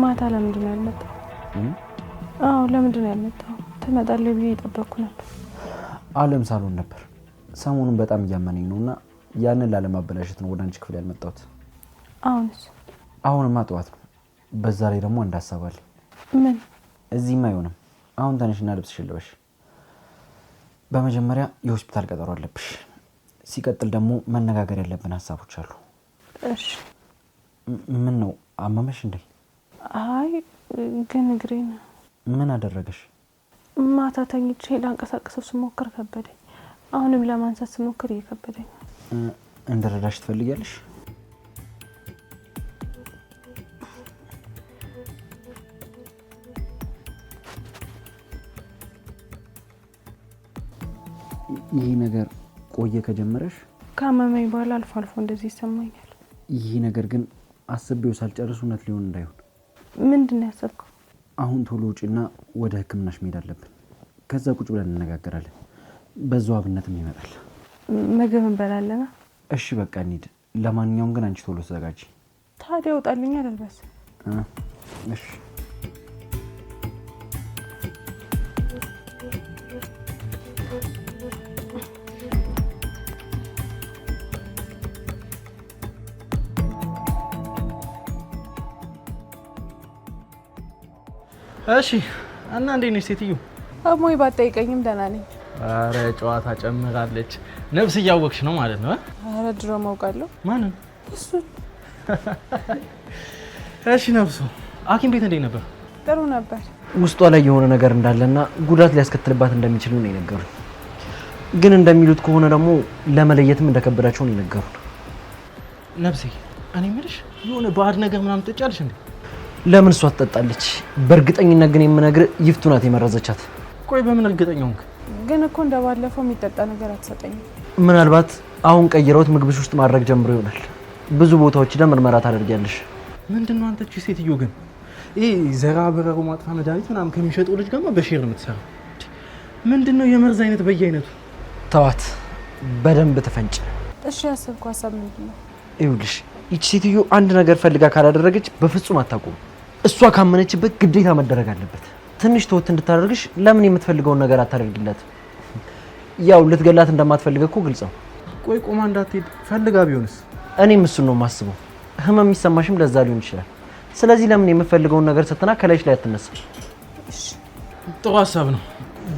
ማታ ለምንድን ነው ያልመጣው? አዎ ለምንድን ነው ያልመጣው? ትመጣለህ ብዬ እየጠበቅኩ ነበር። አለም ሳሎን ነበር። ሰሞኑን በጣም እያመነኝ ነውና ያንን ላለማበላሸት ነው ወደ አንቺ ክፍል ያልመጣሁት። አሁንስ? አሁንማ ጠዋት ነው። በዛ ላይ ደግሞ አንድ ሀሳብ አለ። ምን? እዚህማ አይሆንም። አሁን ተነሽና ልብስሽን ልበሽ። በመጀመሪያ የሆስፒታል ቀጠሮ አለብሽ። ሲቀጥል ደግሞ መነጋገር ያለብን ሀሳቦች አሉ። እሺ። ምን ነው አመመሽ እንዴ? አይ ግን እግሬን። ምን አደረገሽ? ማታ ተኝቼ ላንቀሳቀሰው ስሞክር ከበደኝ። አሁንም ለማንሳት ስሞክር እየከበደኝ። እንደረዳሽ ትፈልጊያለሽ? ይህ ነገር ቆየ ከጀመረሽ? ካመመኝ በኋላ አልፎ አልፎ እንደዚህ ይሰማኛል። ይህ ነገር ግን አስቤው ሳልጨርስ እውነት ሊሆን እንዳይሆን። ምንድን ነው ያሰብከው? አሁን ቶሎ ውጪና ወደ ሕክምናሽ መሄድ አለብን። ከዛ ቁጭ ብለን እንነጋገራለን። በዛው አብነትም ይመጣል። ምግብ እንበላለና። እሺ በቃ እንሂድ። ለማንኛውም ግን አንቺ ቶሎ ተዘጋጂ። ታዲያ ውጣልኝ አልበስ። እሺ እሺ። እና እንዴት ነሽ ሴትዮ? አሞኝ ባጠይቀኝም ደህና ነኝ። አረ ጨዋታ ጨምራለች። ነፍስ እያወቅሽ ነው ማለት ነው? አረ ድሮ ማውቃለሁ። ማንን? እሱን። እሺ ነፍሱ ሐኪም ቤት እንዴት ነበር? ጥሩ ነበር። ውስጧ ላይ የሆነ ነገር እንዳለና ጉዳት ሊያስከትልባት እንደሚችል ነው የነገሩን። ግን እንደሚሉት ከሆነ ደግሞ ለመለየትም እንደከበዳቸው ነው የነገሩን። ነፍሴ እኔ የምልሽ የሆነ ባዕድ ነገር ምናምን ትጫለሽ እንዴ? ለምን እሷ ትጠጣለች? በእርግጠኝነት ግን የምነግርህ ይፍቱ ናት የመረዘቻት። ቆይ በምን እርግጠኛ ሆንክ? ግን እኮ እንደባለፈው የሚጠጣ ነገር አትሰጠኝም። ምናልባት አሁን ቀይረውት ምግብሽ ውስጥ ማድረግ ጀምሮ ይሆናል። ብዙ ቦታዎች ለምርመራ ታደርጊያለሽ። ምንድን ነው አንተ እቺ ሴትዮ ግን ይሄ ዘራ በረሮ ማጥፋ መድኃኒት ምናምን ከሚሸጠው ልጅ ጋርማ በሼር ነው የምትሰራው። ምንድን ነው የመርዝ አይነት በየአይነቱ? ተዋት፣ በደንብ ትፈንጭ። እሺ ያሰብኩ ሀሳብ ምንድን ነው? ይኸውልሽ ይቺ ሴትዮ አንድ ነገር ፈልጋ ካላደረገች በፍጹም አታቆም። እሷ ካመነችበት ግዴታ መደረግ አለበት። ትንሽ ተወት እንድታደርግሽ ለምን የምትፈልገውን ነገር አታደርግላት? ያው ልትገላት እንደማትፈልግ እኮ ግልጽ ነው። ቆይ ቆማ እንዳትሄድ ፈልጋ ቢሆንስ? እኔም እሱን ነው የማስበው። ህመም የሚሰማሽም ለዛ ሊሆን ይችላል። ስለዚህ ለምን የምትፈልገውን ነገር ስትና ከላይሽ ላይ አትነሳ? ጥሩ ሀሳብ ነው።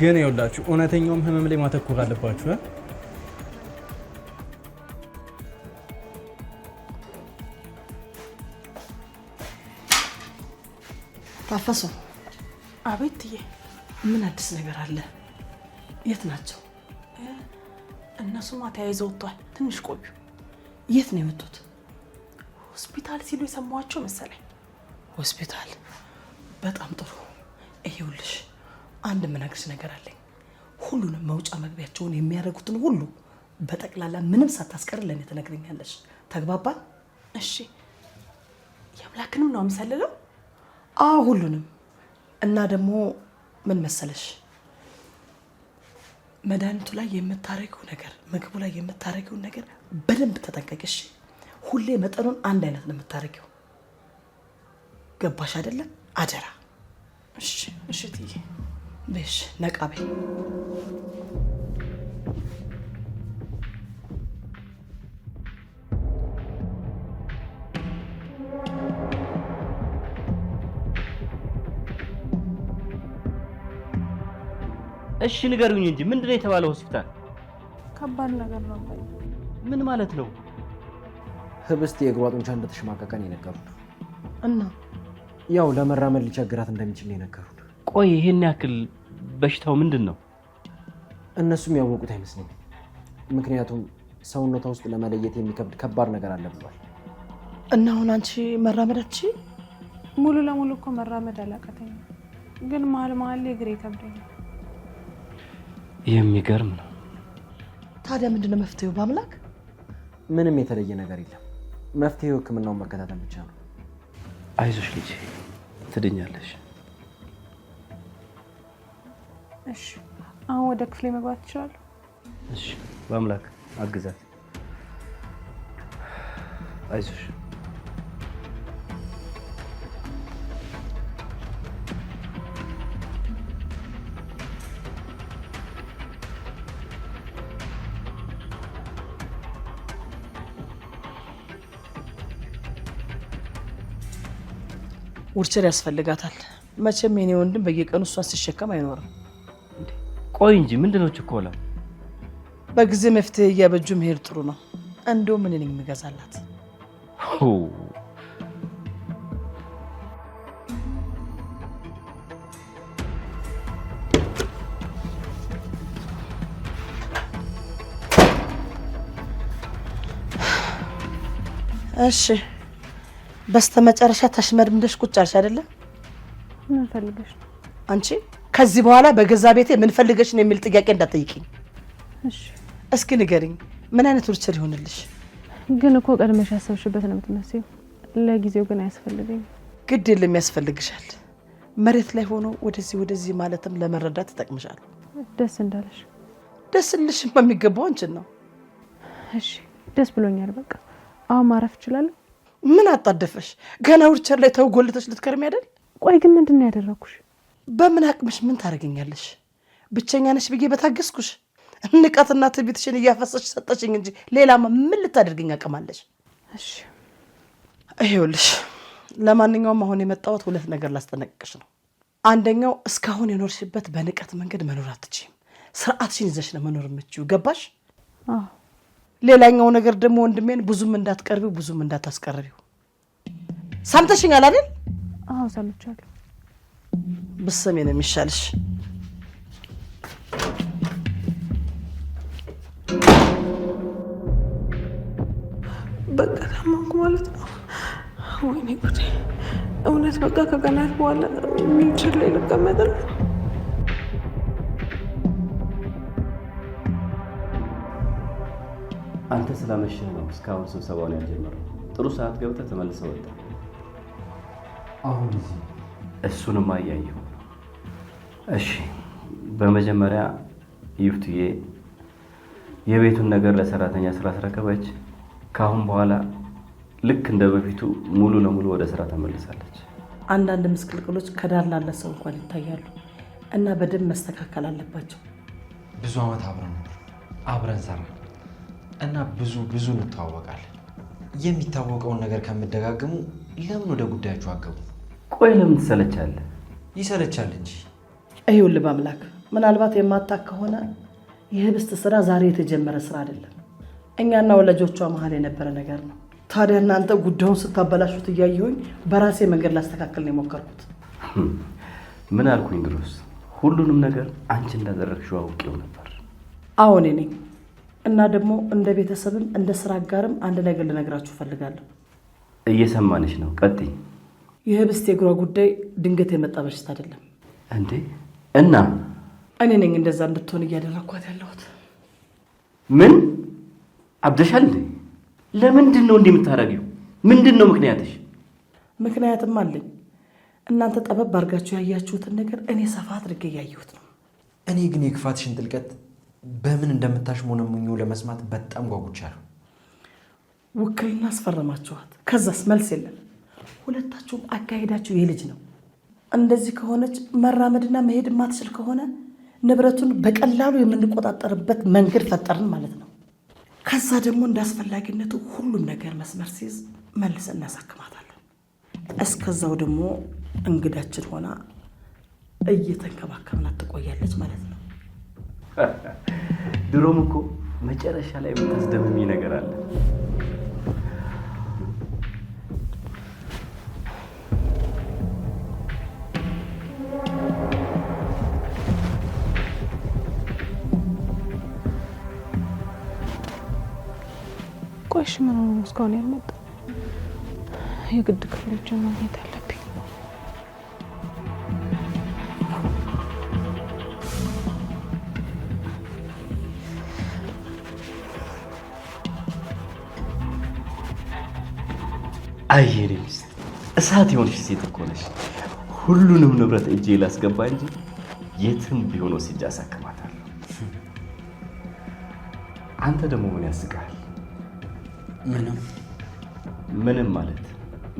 ግን ይኸውላችሁ እውነተኛውም ህመም ላይ ማተኮር አለባችሁ። ታፈሱ። አቤት ትዬ። ምን አዲስ ነገር አለ? የት ናቸው? እነሱማ ተያይዘው ወጥቷል። ትንሽ ቆዩ። የት ነው የመጡት? ሆስፒታል ሲሉ የሰማኋቸው መሰለኝ። ሆስፒታል? በጣም ጥሩ። ይኸውልሽ አንድ የምነግርሽ ነገር አለኝ። ሁሉንም መውጫ መግቢያቸውን የሚያደርጉትን ሁሉ በጠቅላላ ምንም ሳታስቀር ለእኔ ትነግረኛለሽ። ተግባባን? እሺ። የአምላክንም ነው የምሰልለው? አዎ ሁሉንም። እና ደግሞ ምን መሰለሽ፣ መድኃኒቱ ላይ የምታረጊው ነገር፣ ምግቡ ላይ የምታረጊው ነገር በደንብ ተጠንቀቂሽ። ሁሌ መጠኑን አንድ አይነት ነው የምታረጊው። ገባሽ አይደለም? አደራ። እሺ እሺ ትዬ። በሽ ነቃ በይ። እሺ ንገሩኝ እንጂ ምንድነው የተባለው ሆስፒታል? ከባድ ነገር ነው። ምን ማለት ነው? ህብስት የእግሯ ጡንቻ እንደተሸማቀቀ ነው የነገሩን። እና ያው ለመራመድ ሊቸግራት እንደሚችል ነው የነገሩን። ቆይ ይሄን ያክል በሽታው ምንድን ነው? እነሱም ያወቁት አይመስለኝም። ምክንያቱም ሰውነቷ ውስጥ ለመለየት የሚከብድ ከባድ ነገር አለ ብሏል። እና አሁን አንቺ መራመዳች? ሙሉ ለሙሉ እኮ መራመድ አላቀተኝም፣ ግን መሀል መሀል ላይ እግሬ ይከብደኛል። የሚገርም ነው። ታዲያ ምንድነው መፍትሄው? በአምላክ ምንም የተለየ ነገር የለም። መፍትሄው ህክምናውን መከታተል ብቻ ነው። አይዞሽ ልጅ፣ ትድኛለሽ። እሺ አሁን ወደ ክፍሌ መግባት እችላለሁ? እሺ፣ በአምላክ አግዛት። አይዞሽ። ውርቸር ያስፈልጋታል። መቼም የኔ ወንድም በየቀኑ እሷን ሲሸከም አይኖርም። ቆይ እንጂ ምንድነው ችኮላ? በጊዜ መፍትሄ እያበጁ መሄድ ጥሩ ነው። እንደው ምን ነኝ የምገዛላት? እሺ በስተመጨረሻ ተሽመድምደሽ ቁጭ አልሽ አይደለ? ምን ፈልገሽ ነው? አንቺ ከዚህ በኋላ በገዛ ቤቴ ምን ፈልገሽ ነው የሚል ጥያቄ እንዳትጠይቂኝ። እሺ እስኪ ንገሪኝ፣ ምን አይነት ውርቸር ይሆንልሽ? ግን እኮ ቀድመሽ ያሰብሽበት ነው የምትመስለው። ለጊዜው ግን አያስፈልገኝም። ግድ የለም ያስፈልግሻል። መሬት ላይ ሆኖ ወደዚህ ማለትም ለመረዳት ይጠቅምሻል። ደስ እንዳለሽ። ደስ ልሽም የሚገባው አንቺን ነው። እሺ ደስ ብሎኛል። በቃ አሁን ማረፍ እችላለሁ? ምን አጣደፈሽ? ገና ውርቸር ላይ ተውጎልተሽ ልትከርሚ አይደል? ቆይ ግን ምንድን ነው ያደረኩሽ? በምን አቅምሽ ምን ታደርገኛለሽ? ብቸኛ ነሽ ብዬ በታገስኩሽ። ንቀትና ትዕቢትሽን እያፈሰሽ ሰጠሽኝ እንጂ ሌላማ ምን ልታደርገኝ አቅማለሽ? እሺ ይኸውልሽ፣ ለማንኛውም አሁን የመጣሁት ሁለት ነገር ላስጠነቅቅሽ ነው። አንደኛው እስካሁን የኖርሽበት በንቀት መንገድ መኖር አትችይም። ስርዓትሽን ይዘሽ ነው መኖር የምትችይው። ገባሽ? አዎ። ሌላኛው ነገር ደግሞ ወንድሜን ብዙም እንዳትቀርቢው፣ ብዙም እንዳታስቀርቢው። ሰምተሽኛል አይደል? አዎ ሰምቻለሁ። ብትሰሚ ነው የሚሻልሽ። በቃ ታመምኩ ማለት ነው። ወይኔ ጉዴ! እውነት በቃ ከቀናት በኋላ ዊልቸር ላይ ልቀመጥ ነው? አንተ ስላመሸህ ነው እስካሁን ስብሰባውን ያልጀመረው። ጥሩ ሰዓት ገብተህ ተመልሰህ ወጣ። አሁን እዚህ እሱንም አያየሁ። እሺ በመጀመሪያ ይፍቱዬ የቤቱን ነገር ለሰራተኛ ስላስረከበች ከአሁን በኋላ ልክ እንደ በፊቱ ሙሉ ለሙሉ ወደ ስራ ተመልሳለች። አንዳንድ ምስቅልቅሎች ከዳር ላለ ሰው እንኳን ይታያሉ እና በደንብ መስተካከል አለባቸው። ብዙ አመት አብረን ሰራ እና ብዙ እንተዋወቃለን። የሚታወቀውን ነገር ከምደጋግሙ ለምን ወደ ጉዳያችሁ አገቡ? ቆይ ለምን ትሰለቻለህ? ይሰለቻል እንጂ። ይኸውልህ በአምላክ ምናልባት የማታውቅ ከሆነ የህብስት ስራ ዛሬ የተጀመረ ስራ አይደለም። እኛና ወላጆቿ መሀል የነበረ ነገር ነው። ታዲያ እናንተ ጉዳዩን ስታበላሹት እያየሁኝ በራሴ መንገድ ላስተካከል ነው የሞከርኩት። ምን አልኩኝ ድሮስ? ሁሉንም ነገር አንቺ እንዳደረግሽው አውቄው ነበር። አዎ እኔ ነኝ። እና ደግሞ እንደ ቤተሰብም እንደ ስራ አጋርም አንድ ነገር ልነግራችሁ ፈልጋለሁ። እየሰማንሽ ነው፣ ቀጥይ። የህብስት የእግሯ ጉዳይ ድንገት የመጣ በሽታ አይደለም እንዴ? እና እኔ ነኝ እንደዛ እንድትሆን እያደረኳት ያለሁት። ምን አብደሻል እንዴ? ለምንድን ነው እንዲህ የምታረጊው? ምንድን ነው ምክንያትሽ? ምክንያትም አለኝ። እናንተ ጠበብ አድርጋችሁ ያያችሁትን ነገር እኔ ሰፋ አድርጌ እያየሁት ነው። እኔ ግን የክፋትሽን ጥልቀት በምን እንደምታሽሞነሙኙ ለመስማት በጣም ጓጉቻለሁ። ውክልና አስፈረማችኋት፣ ከዛስ መልስ የለም። ሁለታችሁም አካሄዳችሁ የልጅ ነው። እንደዚህ ከሆነች መራመድና መሄድ ማትችል ከሆነ ንብረቱን በቀላሉ የምንቆጣጠርበት መንገድ ፈጠርን ማለት ነው። ከዛ ደግሞ እንዳስፈላጊነቱ ሁሉም ነገር መስመር ሲይዝ መልሰን እናሳክማታለን። እስከዛው ደግሞ እንግዳችን ሆና እየተንከባከብናት ትቆያለች ማለት ነው። ድሮም እኮ መጨረሻ ላይ የምታስደምሚ ነገር አለ። ቆይሽ ምን ሆኖ እስካሁን ያልመጣ? የግድ ክፍሎችን ማግኘት አለብኝ። አየኔ ሚስት እሳት የሆንሽ ሴት እኮ ነሽ። ሁሉንም ንብረት እጄ ላስገባ እንጂ የትም ቢሆን ወስጄ አሳክማታለሁ። አንተ ደግሞ ምን ያስቃል? ምንም ማለት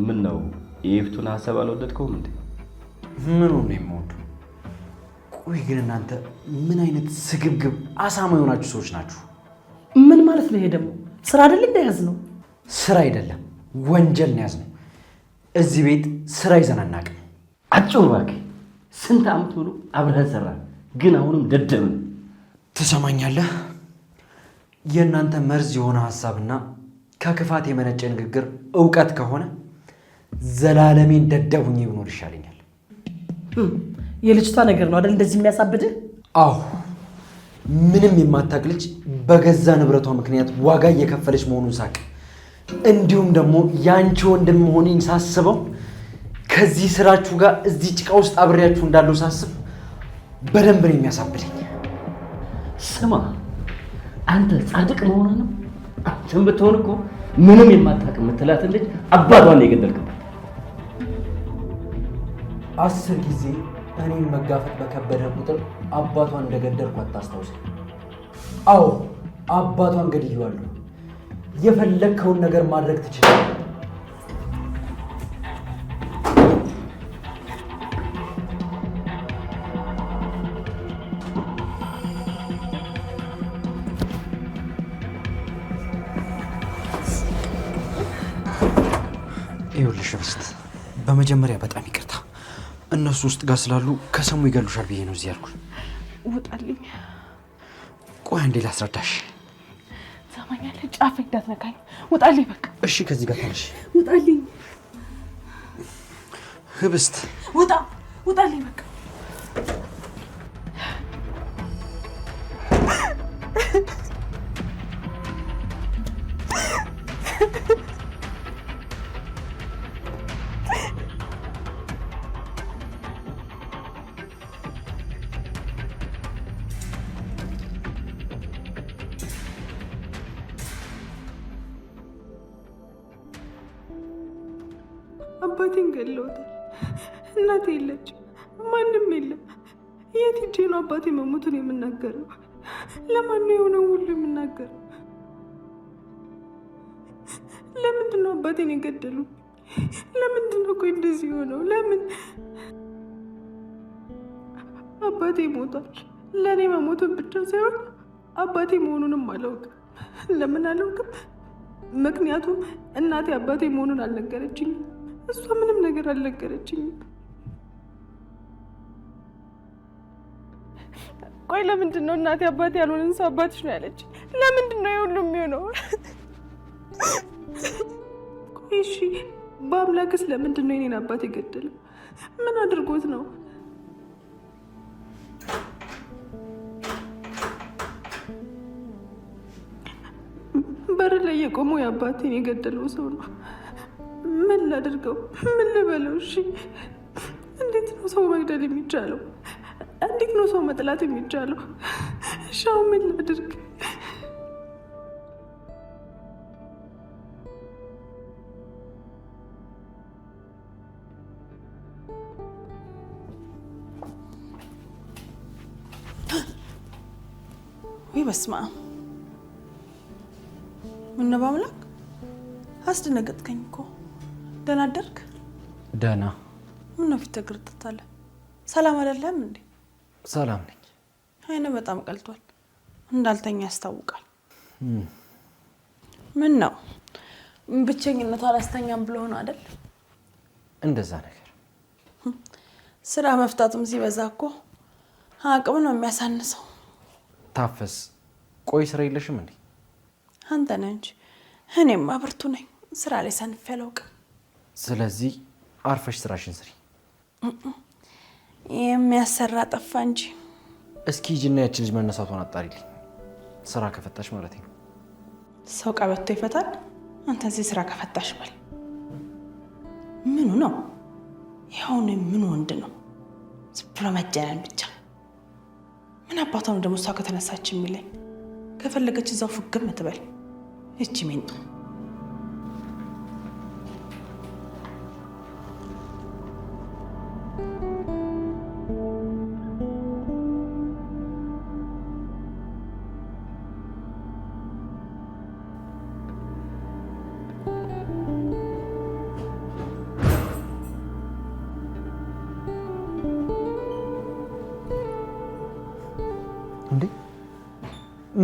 ምን ነው? የኤፍቱን ሀሳብ አልወደድከውም እንዴ? ምኑ ነው የምወደው? ቆይ ግን እናንተ ምን አይነት ስግብግብ አሳማ የሆናችሁ ሰዎች ናችሁ? ምን ማለት ነው? ይሄ ደግሞ ስራ አይደለም የያዝነው? ስራ አይደለም ወንጀል ነው ያዝነው። እዚህ ቤት ስራ ይዘን አናውቅም። አጭር እባክህ። ስንት ዓመት ሙሉ አብረን ሰራን፣ ግን አሁንም ደደብን። ትሰማኛለህ? የእናንተ መርዝ የሆነ ሀሳብና ከክፋት የመነጨ ንግግር እውቀት ከሆነ ዘላለሜን ደደቡኝ ብኖር ይሻለኛል። የልጅቷ ነገር ነው አይደል እንደዚህ የሚያሳብድህ? አዎ፣ ምንም የማታውቅ ልጅ በገዛ ንብረቷ ምክንያት ዋጋ እየከፈለች መሆኑን ሳቅ፣ እንዲሁም ደግሞ የአንቺ ወንድም መሆኔን ሳስበው ከዚህ ስራችሁ ጋር እዚህ ጭቃ ውስጥ አብሬያችሁ እንዳለው ሳስብ በደንብ ነው የሚያሳብደኝ። ስማ አንተ ጻድቅ መሆንህ ነው። አንተም ብትሆን እኮ ምንም የማታውቅ የምትላትን ልጅ አባቷን የገደልክበት። 10 ጊዜ እኔን መጋፈጥ በከበደ ቁጥር አባቷን እንደገደልኩ አታስታውስ? አዎ አባቷን ገድዬዋለሁ። የፈለግከውን ነገር ማድረግ ትችላለህ። ይኸውልሽ ህብስት፣ በመጀመሪያ በጣም ይቅርታ። እነሱ ውስጥ ጋር ስላሉ ከሰሙ ይገሉሻል ብዬ ነው እዚህ ያልኩት። ውጣልኝ። ቆይ አንዴ ላስረዳሽ። ሰማኛለህ? ጫፍ እንዳትነካኝ። ውጣልኝ በቃ። እሺ ከዚህ ጋር ተነሽ። ውጣልኝ ህብስት። ውጣልኝ በቃ። አባቴን ገለውታል። እናቴ የለችም፣ ማንም የለም። የት ሄጄ ነው አባቴ መሞቱን የምናገረው? ለማን ነው የሆነው ሁሉ የምናገረው? ለምንድን ነው አባቴን የገደሉ? ለምንድን ነው ቆይ እንደዚህ የሆነው? ለምን? አባቴ ሞቷል። ለእኔ መሞቱን ብቻ ሳይሆን አባቴ መሆኑንም አላውቅም። ለምን አላውቅም? ምክንያቱም እናቴ አባቴ መሆኑን አልነገረችኝም። እሷ ምንም ነገር አልነገረችኝም። ቆይ ለምንድን ነው እናቴ አባቴ ያልሆነን ሰው አባትሽ ነው ያለች? ለምንድን ነው የሁሉ የሚሆነው? ቆይ እሺ በአምላክስ ለምንድን ነው የኔን አባት የገደለው? ምን አድርጎት ነው? በር ላይ የቆመው የአባቴን የገደለው ሰው ነው። ምን ላድርገው? ምን ልበለው? እሺ እንዴት ነው ሰው መግደል የሚቻለው? እንዴት ነው ሰው መጥላት የሚቻለው? እሺ አሁን ምን ላድርግ? ወይ በስመ አብ! ምን ነው በአምላክ አስደነገጥከኝ እኮ። ደህና አደርክ? ደህና። ምን ነው ፊት ተግርጥታለ? ሰላም አይደለም እንዴ? ሰላም ነኝ። አይነ በጣም ቀልቷል። እንዳልተኛ ያስታውቃል። ምን ነው ብቸኝነቱ አላስተኛም ብሎ ሆነ አይደል? እንደዛ ነገር። ስራ መፍታቱም ሲበዛ እኮ አቅም ነው የሚያሳንሰው። ታፈስ፣ ቆይ ስራ የለሽም እንዴ? አንተ ነህ እንጂ እኔማ ብርቱ ነኝ። ስራ ላይ ሰንፌ አላውቅም። ስለዚህ አርፈሽ ስራሽን ስሪ። የሚያሰራ ጠፋ እንጂ። እስኪ ሂጂና ያቺ ልጅ መነሳቷን አጣሪልኝ። ስራ ከፈታሽ ማለት ነው። ሰው ቀበቶ ይፈታል። አንተ እዚህ ስራ ከፈታሽ በል። ምኑ ነው ይኸውን? ምን ወንድ ነው ዝም ብሎ መጀነን ብቻ። ምን አባቷ ነው ደግሞ እሷ ከተነሳች የሚለኝ? ከፈለገች እዛው ፍግም ትበል። እቺ ሜንጡ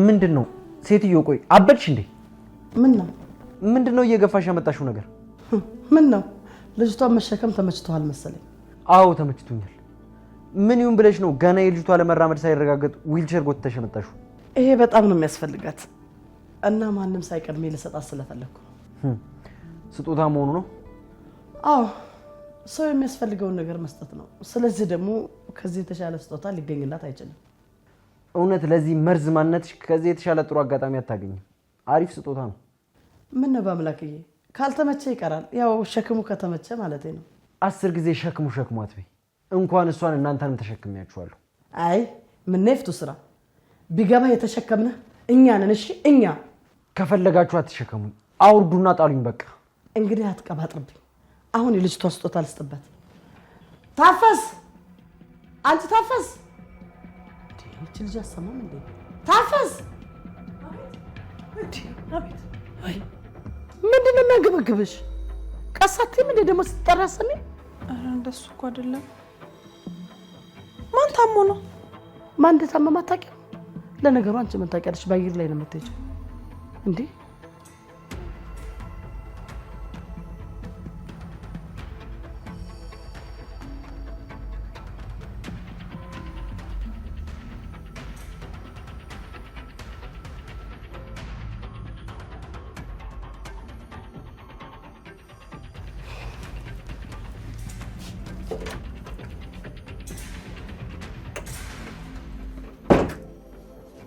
ምንድነው ሴትዮ? ቆይ አበድሽ እንዴ? ምን ነው ምንድነው እየገፋሽ ያመጣሽው ነገር? ምን ነው ልጅቷን መሸከም ተመችቷል መሰለኝ። አዎ ተመችቶኛል። ምን ይሁን ብለሽ ነው ገና የልጅቷ ለመራመድ ሳይረጋገጥ ዊልቸር ጎትተሽ ያመጣሽው? ይሄ በጣም ነው የሚያስፈልጋት እና ማንም ሳይቀድሜ ልሰጣት ስለፈለኩ ነው። ስጦታ መሆኑ ነው? አዎ ሰው የሚያስፈልገውን ነገር መስጠት ነው። ስለዚህ ደግሞ ከዚህ የተሻለ ስጦታ ሊገኝላት አይችልም። እውነት ለዚህ መርዝ ማንነትሽ ከዚህ የተሻለ ጥሩ አጋጣሚ አታገኝም። አሪፍ ስጦታ ነው። ምን ነው በአምላክዬ፣ ካልተመቸ ይቀራል። ያው ሸክሙ ከተመቸ ማለት ነው። 10 ጊዜ ሸክሙ አትበይ። እንኳን እሷን እናንተንም ተሸክሚያችኋለሁ። አይ ምን ነፍቱ ስራ ቢገባ የተሸከምነህ እኛ ነን። እሺ እኛ ከፈለጋችሁ አትሸከሙኝ፣ አውርዱና ጣሉኝ በቃ። እንግዲህ አትቀባጥርብኝ። አሁን የልጅቷ ስጦታ ልስጥበት። ታፈስ፣ አንቺ ታፈስ። እቺ ልጅ አሰማም እንዴ? ታፈስ። አቤት። አይ ምንድነው የሚያንገበግብሽ? ቀሳቴም እንደ ደግሞ ስትጠራ ሰሚ። ኧረ እንደሱ እኮ አይደለም። ማን ታሞ ነው? ማን እንደታመመ አታውቂም? ለነገሩ አንቺ ምን ታውቂያለሽ? በአየር ላይ ነው የምትሄጂው እንዴ?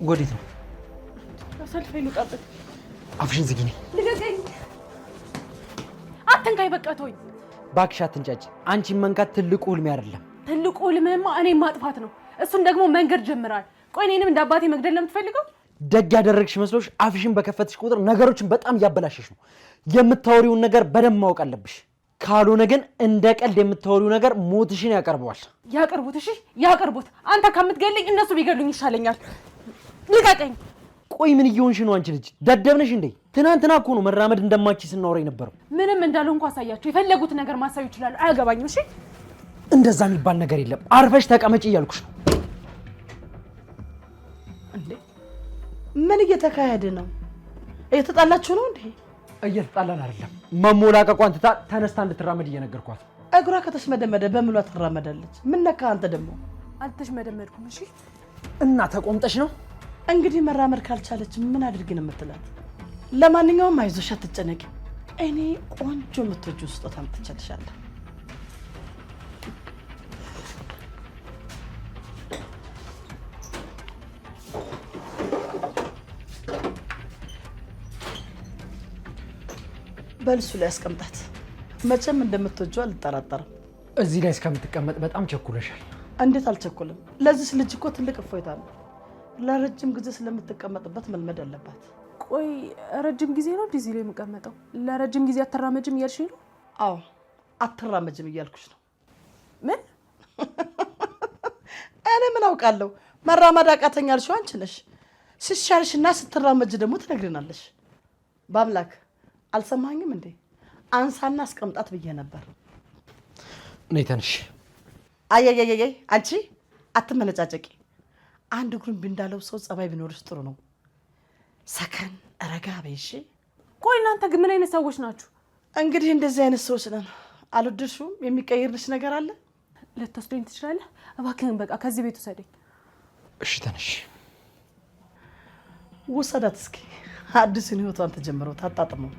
ወዴት ነው? ሰልፍ ይሉጣጥ። አፍሽን ዝጊ ነኝ። ልቀቀኝ! አትንካኝ! በቃ ተወኝ። እባክሽ አትንጫጭ። አንቺን መንካት ትልቁ ህልሜ አይደለም። ትልቁ ህልምህማ እኔን ማጥፋት ነው። እሱን ደግሞ መንገድ ጀምራል። ቆይ እኔንም እንደ አባቴ መግደል ለምትፈልገው? ደግ ያደረግሽ መስሎሽ አፍሽን በከፈትሽ ቁጥር ነገሮችን በጣም እያበላሸሽ ነው። የምታወሪውን ነገር በደንብ ማወቅ አለብሽ። ካልሆነ ግን እንደ ቀልድ የምታወሪው ነገር ሞትሽን ያቀርበዋል። ያቀርቡት። እሺ ያቀርቡት። አንተ ከምትገልኝ እነሱ ቢገሉኝ ይሻለኛል። ልቀቀኝ! ቆይ ምን እየሆንሽ ነው አንቺ ልጅ? ደደብነሽ እንዴ? ትናንትና እኮ ነው መራመድ እንደማቺ ስናወራ የነበረው። ምንም እንዳልሆንኩ አሳያቸው። የፈለጉት ነገር ማሳብ ይችላሉ። አያገባኝም። እሺ እንደዛ የሚባል ነገር የለም። አርፈሽ ተቀመጪ እያልኩሽ ነው። እንዴ ምን እየተካሄደ ነው? እየተጣላችሁ ነው እንዴ? እየተጣላን አይደለም። መሞላቀቋን ትታ ተነስታ እንድትራመድ እየነገርኳት። እግሯ ከተሽመደመደ በምሏ ትራመዳለች። ምን ነካ አንተ ደግሞ? አልተሽመደመድኩም። እሺ እና ተቆምጠሽ ነው እንግዲህ። መራመድ ካልቻለች ምን አድርጊ ነው የምትላት? ለማንኛውም አይዞሽ፣ አትጨነቂ። እኔ ቆንጆ የምትወጂው ስጦታ አምጥቼልሻለሁ። በልሱ ላይ አስቀምጣት። መቼም እንደምትወጂው አልጠራጠርም። እዚህ ላይ እስከምትቀመጥ በጣም ቸኩለሻል። እንዴት አልቸኩልም? ለዚህ ልጅ እኮ ትልቅ እፎይታ ነው። ለረጅም ጊዜ ስለምትቀመጥበት መልመድ አለባት። ቆይ ረጅም ጊዜ ነው ዲዚ ላይ የምቀመጠው? ለረጅም ጊዜ አትራመጅም እያልሽ ነው? አዎ አትራመጅም እያልኩሽ ነው። ምን? እኔ ምን አውቃለሁ? መራመድ አቃተኝ አልሽው አንቺ ነሽ። ሲሻልሽና ስትራመጅ ደግሞ ትነግሪናለሽ። በአምላክ አልሰማኝም እንዴ? አንሳና አስቀምጣት ብዬ ነበር። ነይ ተነሽ። አያያያይ አንቺ አትመነጫጨቂ። አንድ እግሩን ቢንዳለው ሰው ጸባይ ቢኖርሽ ጥሩ ነው። ሰከን ረጋ በይሽ። ቆይ እናንተ ግን ምን አይነት ሰዎች ናችሁ? እንግዲህ እንደዚህ አይነት ሰዎች ነን። አልወደድሽውም? የሚቀይርልሽ ነገር አለ? ልትወስደኝ ትችላለህ? እባክህን በቃ ከዚህ ቤት ውሰደኝ። እሺ ተነሽ። ውሰዳት እስኪ። አዲሱን ህይወቷን ተጀምረው ታጣጥመው።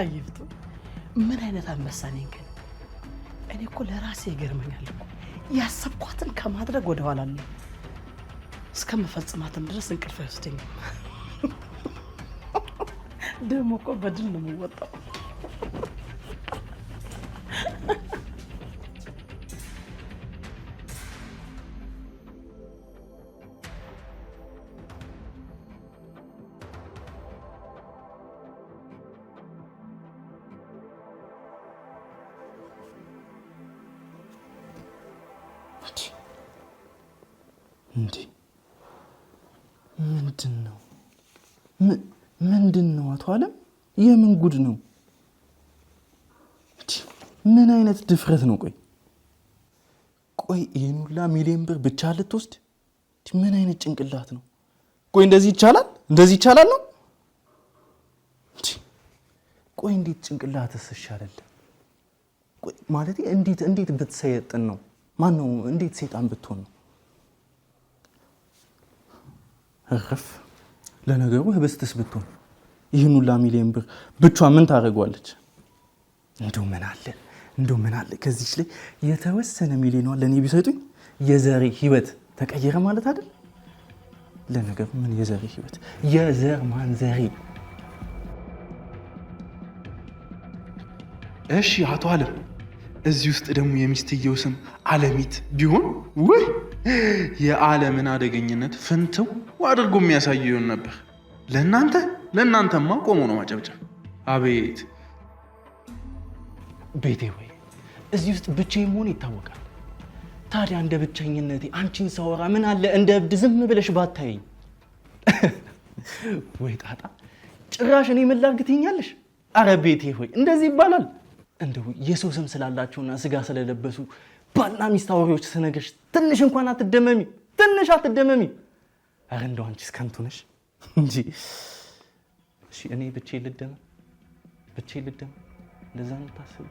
አይፍቱ ምን አይነት አንበሳ ነኝ ግን? እኔ እኮ ለራሴ ይገርመኛል እኮ ያሰብኳትን ከማድረግ ወደ ኋላ አለ እስከምፈጽማትም ድረስ እንቅልፍ አይወስደኝም። ደግሞ እኮ በድል ነው የምወጣው። እንዴ ምንድን ነው አቶ አለም? የምን ጉድ ነው? ምን አይነት ድፍረት ነው? ቆይ ይሄን ሁላ ሚሊዮን ብር ብቻ ልትወስድ? ምን አይነት ጭንቅላት ነው? ቆይ እንደዚህ ይቻላል ነው? ቆይ እንዴት ጭንቅላትስ ይሻላል? ቆይ ማለት እንዴት ብትሰየጥን ነው? ማን ነው እንዴት ሰይጣን ብትሆን ነው? እረፍ። ለነገሩ ህብስትስ ብትሆን ይህን ሁላ ሚሊዮን ብር ብቻ ምን ታደርጓለች? እንደው ምን አለ ከዚህች ላይ የተወሰነ ሚሊዮኗን ለኔ ቢሰጡኝ የዘሬ ህይወት ተቀየረ ማለት አይደል? ለነገሩ ምን የዘሬ ህይወት የዘር ማንዘሬ። እሺ አቶ አለም፣ እዚህ ውስጥ ደግሞ የሚስትየው ስም አለሚት ቢሆን ወይ የዓለምን አደገኝነት ፍንትው አድርጎ የሚያሳየውን ነበር። ለእናንተማ ቆሞ ነው ማጨብጨብ። አቤት ቤቴ ወይ እዚህ ውስጥ ብቻዬን መሆን ይታወቃል። ታዲያ እንደ ብቸኝነቴ አንቺን ሳወራ ምን አለ እንደ እብድ ዝም ብለሽ ባታየኝ? ወይ ጣጣ፣ ጭራሽ እኔ ምን ላድርግ ትይኛለሽ? አረ ቤቴ ሆይ እንደዚህ ይባላል? እንደው የሰው ስም ስላላቸውና ስጋ ስለለበሱ ባልና ሚስት አውሬዎች ስነግርሽ ትንሽ እንኳን አትደመሚ? አረ እንደው አንቺስ ከንቱ ነሽ እንጂ። እሺ እኔ ብቻዬን ልደመም? እንደዛ ነው ታስቡ?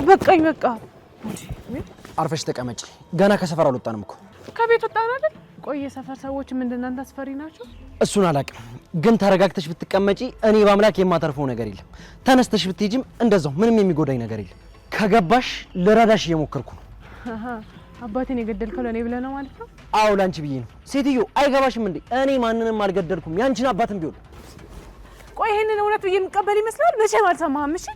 በቃኝ። አርፈሽ ተቀመጪ። ገና ከሰፈር አልወጣንም እኮ። ከቤት ወጣን አይደል? ቆይ የሰፈር ሰዎች እንደናንተ አስፈሪ ናቸው? እሱን አላውቅም፣ ግን ተረጋግተሽ ብትቀመጪ እኔ በአምላክ የማተርፈው ነገር የለም። ተነስተሽ ብትሄጂም እንደዛው ምንም የሚጎዳኝ ነገር የለም። ከገባሽ ልረዳሽ እየሞከርኩ ነው። አባቴን የገደልከው ለእኔ ብለህ ነው ማለት ነው? አዎ ላንቺ ብዬ ነው። ሴትዮ አይገባሽም እንዴ? እኔ ማንንም አልገደልኩም፣ ያንቺን አባትም ቢሆን። ቆይ ይሄንን እውነት ብዬ የምቀበል ይመስላል? መቼም አልሰማህም። እሺ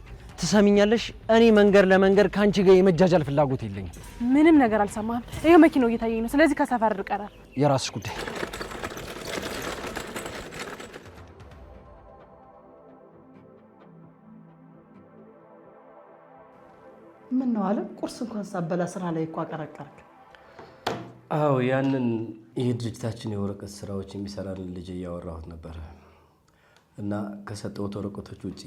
ትሰሚኛለሽ? እኔ መንገድ ለመንገድ ካንቺ ጋር የመጃጃል ፍላጎት የለኝም። ምንም ነገር አልሰማህም። ይሄው መኪናው እየታየኝ ነው። ስለዚህ ከሰፈር ርቀራል። የራስሽ ጉዳይ። ምን ነው አለ? ቁርስ እንኳን ሳበላ ስራ ላይ እኮ አቀረቀርክ። አዎ ያንን የድርጅታችን የወረቀት ስራዎች የሚሰራልን ልጅ እያወራሁት ነበር እና ከሰጠሁት ወረቀቶች ውጪ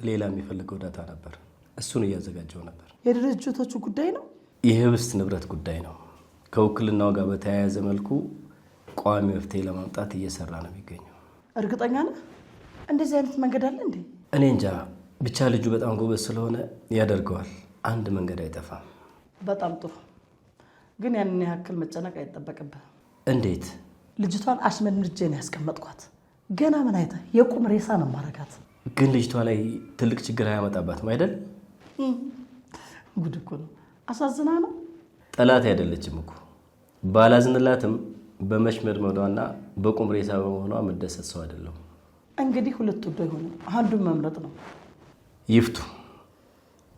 ሌላ የሚፈልገው ዳታ ነበር። እሱን እያዘጋጀው ነበር። የድርጅቶቹ ጉዳይ ነው? የህብስት ንብረት ጉዳይ ነው። ከውክልናው ጋር በተያያዘ መልኩ ቋሚ መፍትሄ ለማምጣት እየሰራ ነው የሚገኘው። እርግጠኛ ነህ? እንደዚህ አይነት መንገድ አለ እንዴ? እኔ እንጃ፣ ብቻ ልጁ በጣም ጎበዝ ስለሆነ ያደርገዋል። አንድ መንገድ አይጠፋም። በጣም ጥሩ። ግን ያንን ያክል መጨነቅ አይጠበቅብህ። እንዴት? ልጅቷን አሽመድምጄ ነው ያስቀመጥኳት። ገና ምን አይተህ? የቁም ሬሳ ነው ማረጋት። ግን ልጅቷ ላይ ትልቅ ችግር አያመጣባትም አይደል? ጉድ እኮ ነው። አሳዝና ነው። ጠላት አይደለችም እኮ። ባላዝንላትም በመሽመድመዷና በቁም ሬሳ በመሆኗ መደሰት ሰው አይደለም። እንግዲህ ሁለት ወዶ አይሆንም፣ አንዱን መምረጥ ነው። ይፍቱ።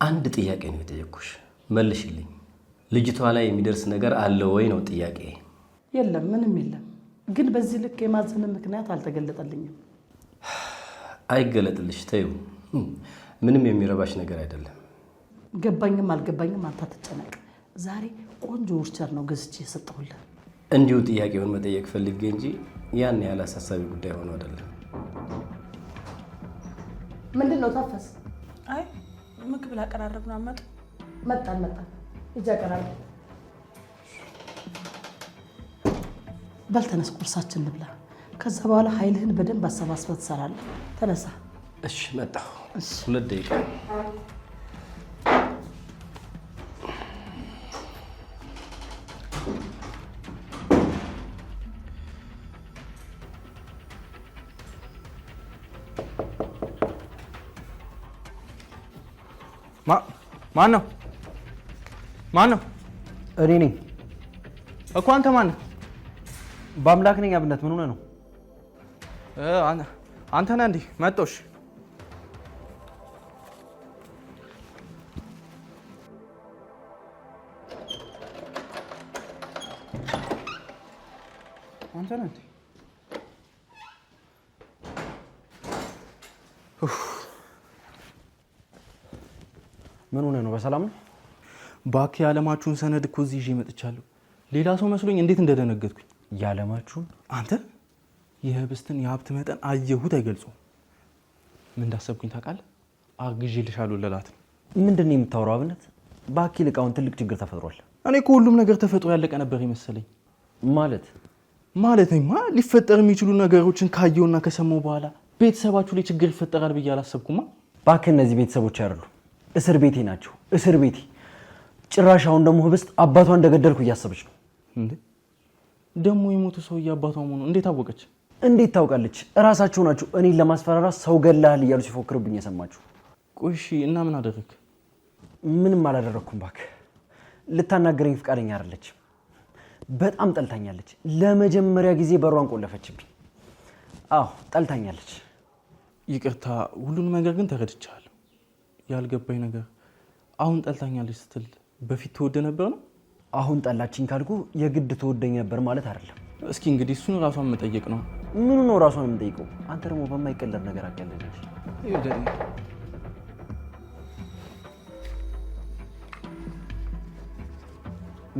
አንድ ጥያቄ ነው የጠየኩሽ፣ መልሽልኝ። ልጅቷ ላይ የሚደርስ ነገር አለ ወይ ነው ጥያቄ። የለም፣ ምንም የለም። ግን በዚህ ልክ የማዘን ምክንያት አልተገለጠልኝም። አይገለጥልሽ፣ ተይው። ምንም የሚረባሽ ነገር አይደለም። ገባኝም አልገባኝም አንተ አትጨነቅ። ዛሬ ቆንጆ ውርቸር ነው ገዝቼ የሰጠሁልህ። እንዲሁ ጥያቄውን መጠየቅ ፈልጌ እንጂ ያን ያህል አሳሳቢ ጉዳይ ሆኖ አይደለም። ምንድን ነው ታፈስ? አይ ምግብ ላቀራረብ ነው። አመጡ። መጣን እጃ ቀራረብ። በል ተነስ፣ ቁርሳችን እንብላ። ከዛ በኋላ ኃይልህን በደንብ አሰባስበህ ትሰራለህ። ተነሳ። እሺ መጣሁ። 2 ደቂቃ። ማን ነው? እኔ ነኝ እኮ። አንተ ማን ነህ? በአምላክ ነኝ። አብነት ምን ሆነ ነው? አንተ ነህ እንዴ? መጣሽ? አንተ ነህ እንዴ? ምን ሆነ ነው? በሰላም ነው? ባክ ያለማችሁን ሰነድ እኮ እዚህ ይዤ መጥቻለሁ። ሌላ ሰው መስሎኝ እንዴት እንደደነገጥኩኝ። ያለማችሁን? አንተ የህብስትን የሀብት መጠን አየሁት አይገልጹም። ምን እንዳሰብኩኝ ታውቃለህ? አግዤልሻለሁ ልላት ነው። ምንድን ነው የምታወራው አብነት? ባክ ይልቃውን ትልቅ ችግር ተፈጥሯል። እኔ እኮ ሁሉም ነገር ተፈጥሮ ያለቀ ነበር የመሰለኝ። ማለትማ ሊፈጠር የሚችሉ ነገሮችን ካየውና ከሰማው በኋላ ቤተሰባችሁ ላይ ችግር ይፈጠራል ብዬ አላሰብኩማ። ባክ እነዚህ ቤተሰቦች አይደሉ፣ እስር ቤቴ ናቸው። እስር ቤቴ። ጭራሽ አሁን ደግሞ ህብስት አባቷ እንደገደልኩ እያሰበች ነው። እንዴ ደግሞ የሞቱ ሰውዬ አባቷ መሆኑ እንዴት አወቀች? እንዴት ታውቃለች? እራሳቸው ናቸው እኔን ለማስፈራራት ሰው ገላል እያሉ ሲፎክርብኝ የሰማችሁ። ቆይ እሺ፣ እና ምን አደረክ? ምንም አላደረኩም ባክ። ልታናገረኝ ፍቃደኛ አይደለች። በጣም ጠልታኛለች። ለመጀመሪያ ጊዜ በሯን ቆለፈችብኝ። አዎ ጠልታኛለች። ይቅርታ፣ ሁሉንም ነገር ግን ተረድቻለሁ። ያልገባኝ ነገር አሁን ጠልታኛለች ስትል በፊት ትወደ ነበር ነው? አሁን ጠላችኝ ካልኩ የግድ ትወደኝ ነበር ማለት አይደለም። እስኪ እንግዲህ እሱን ራሷን መጠየቅ ነው። ምኑ ነው ራሷን የምጠይቀው? አንተ ደግሞ በማይቀለድ ነገር አቀለለች።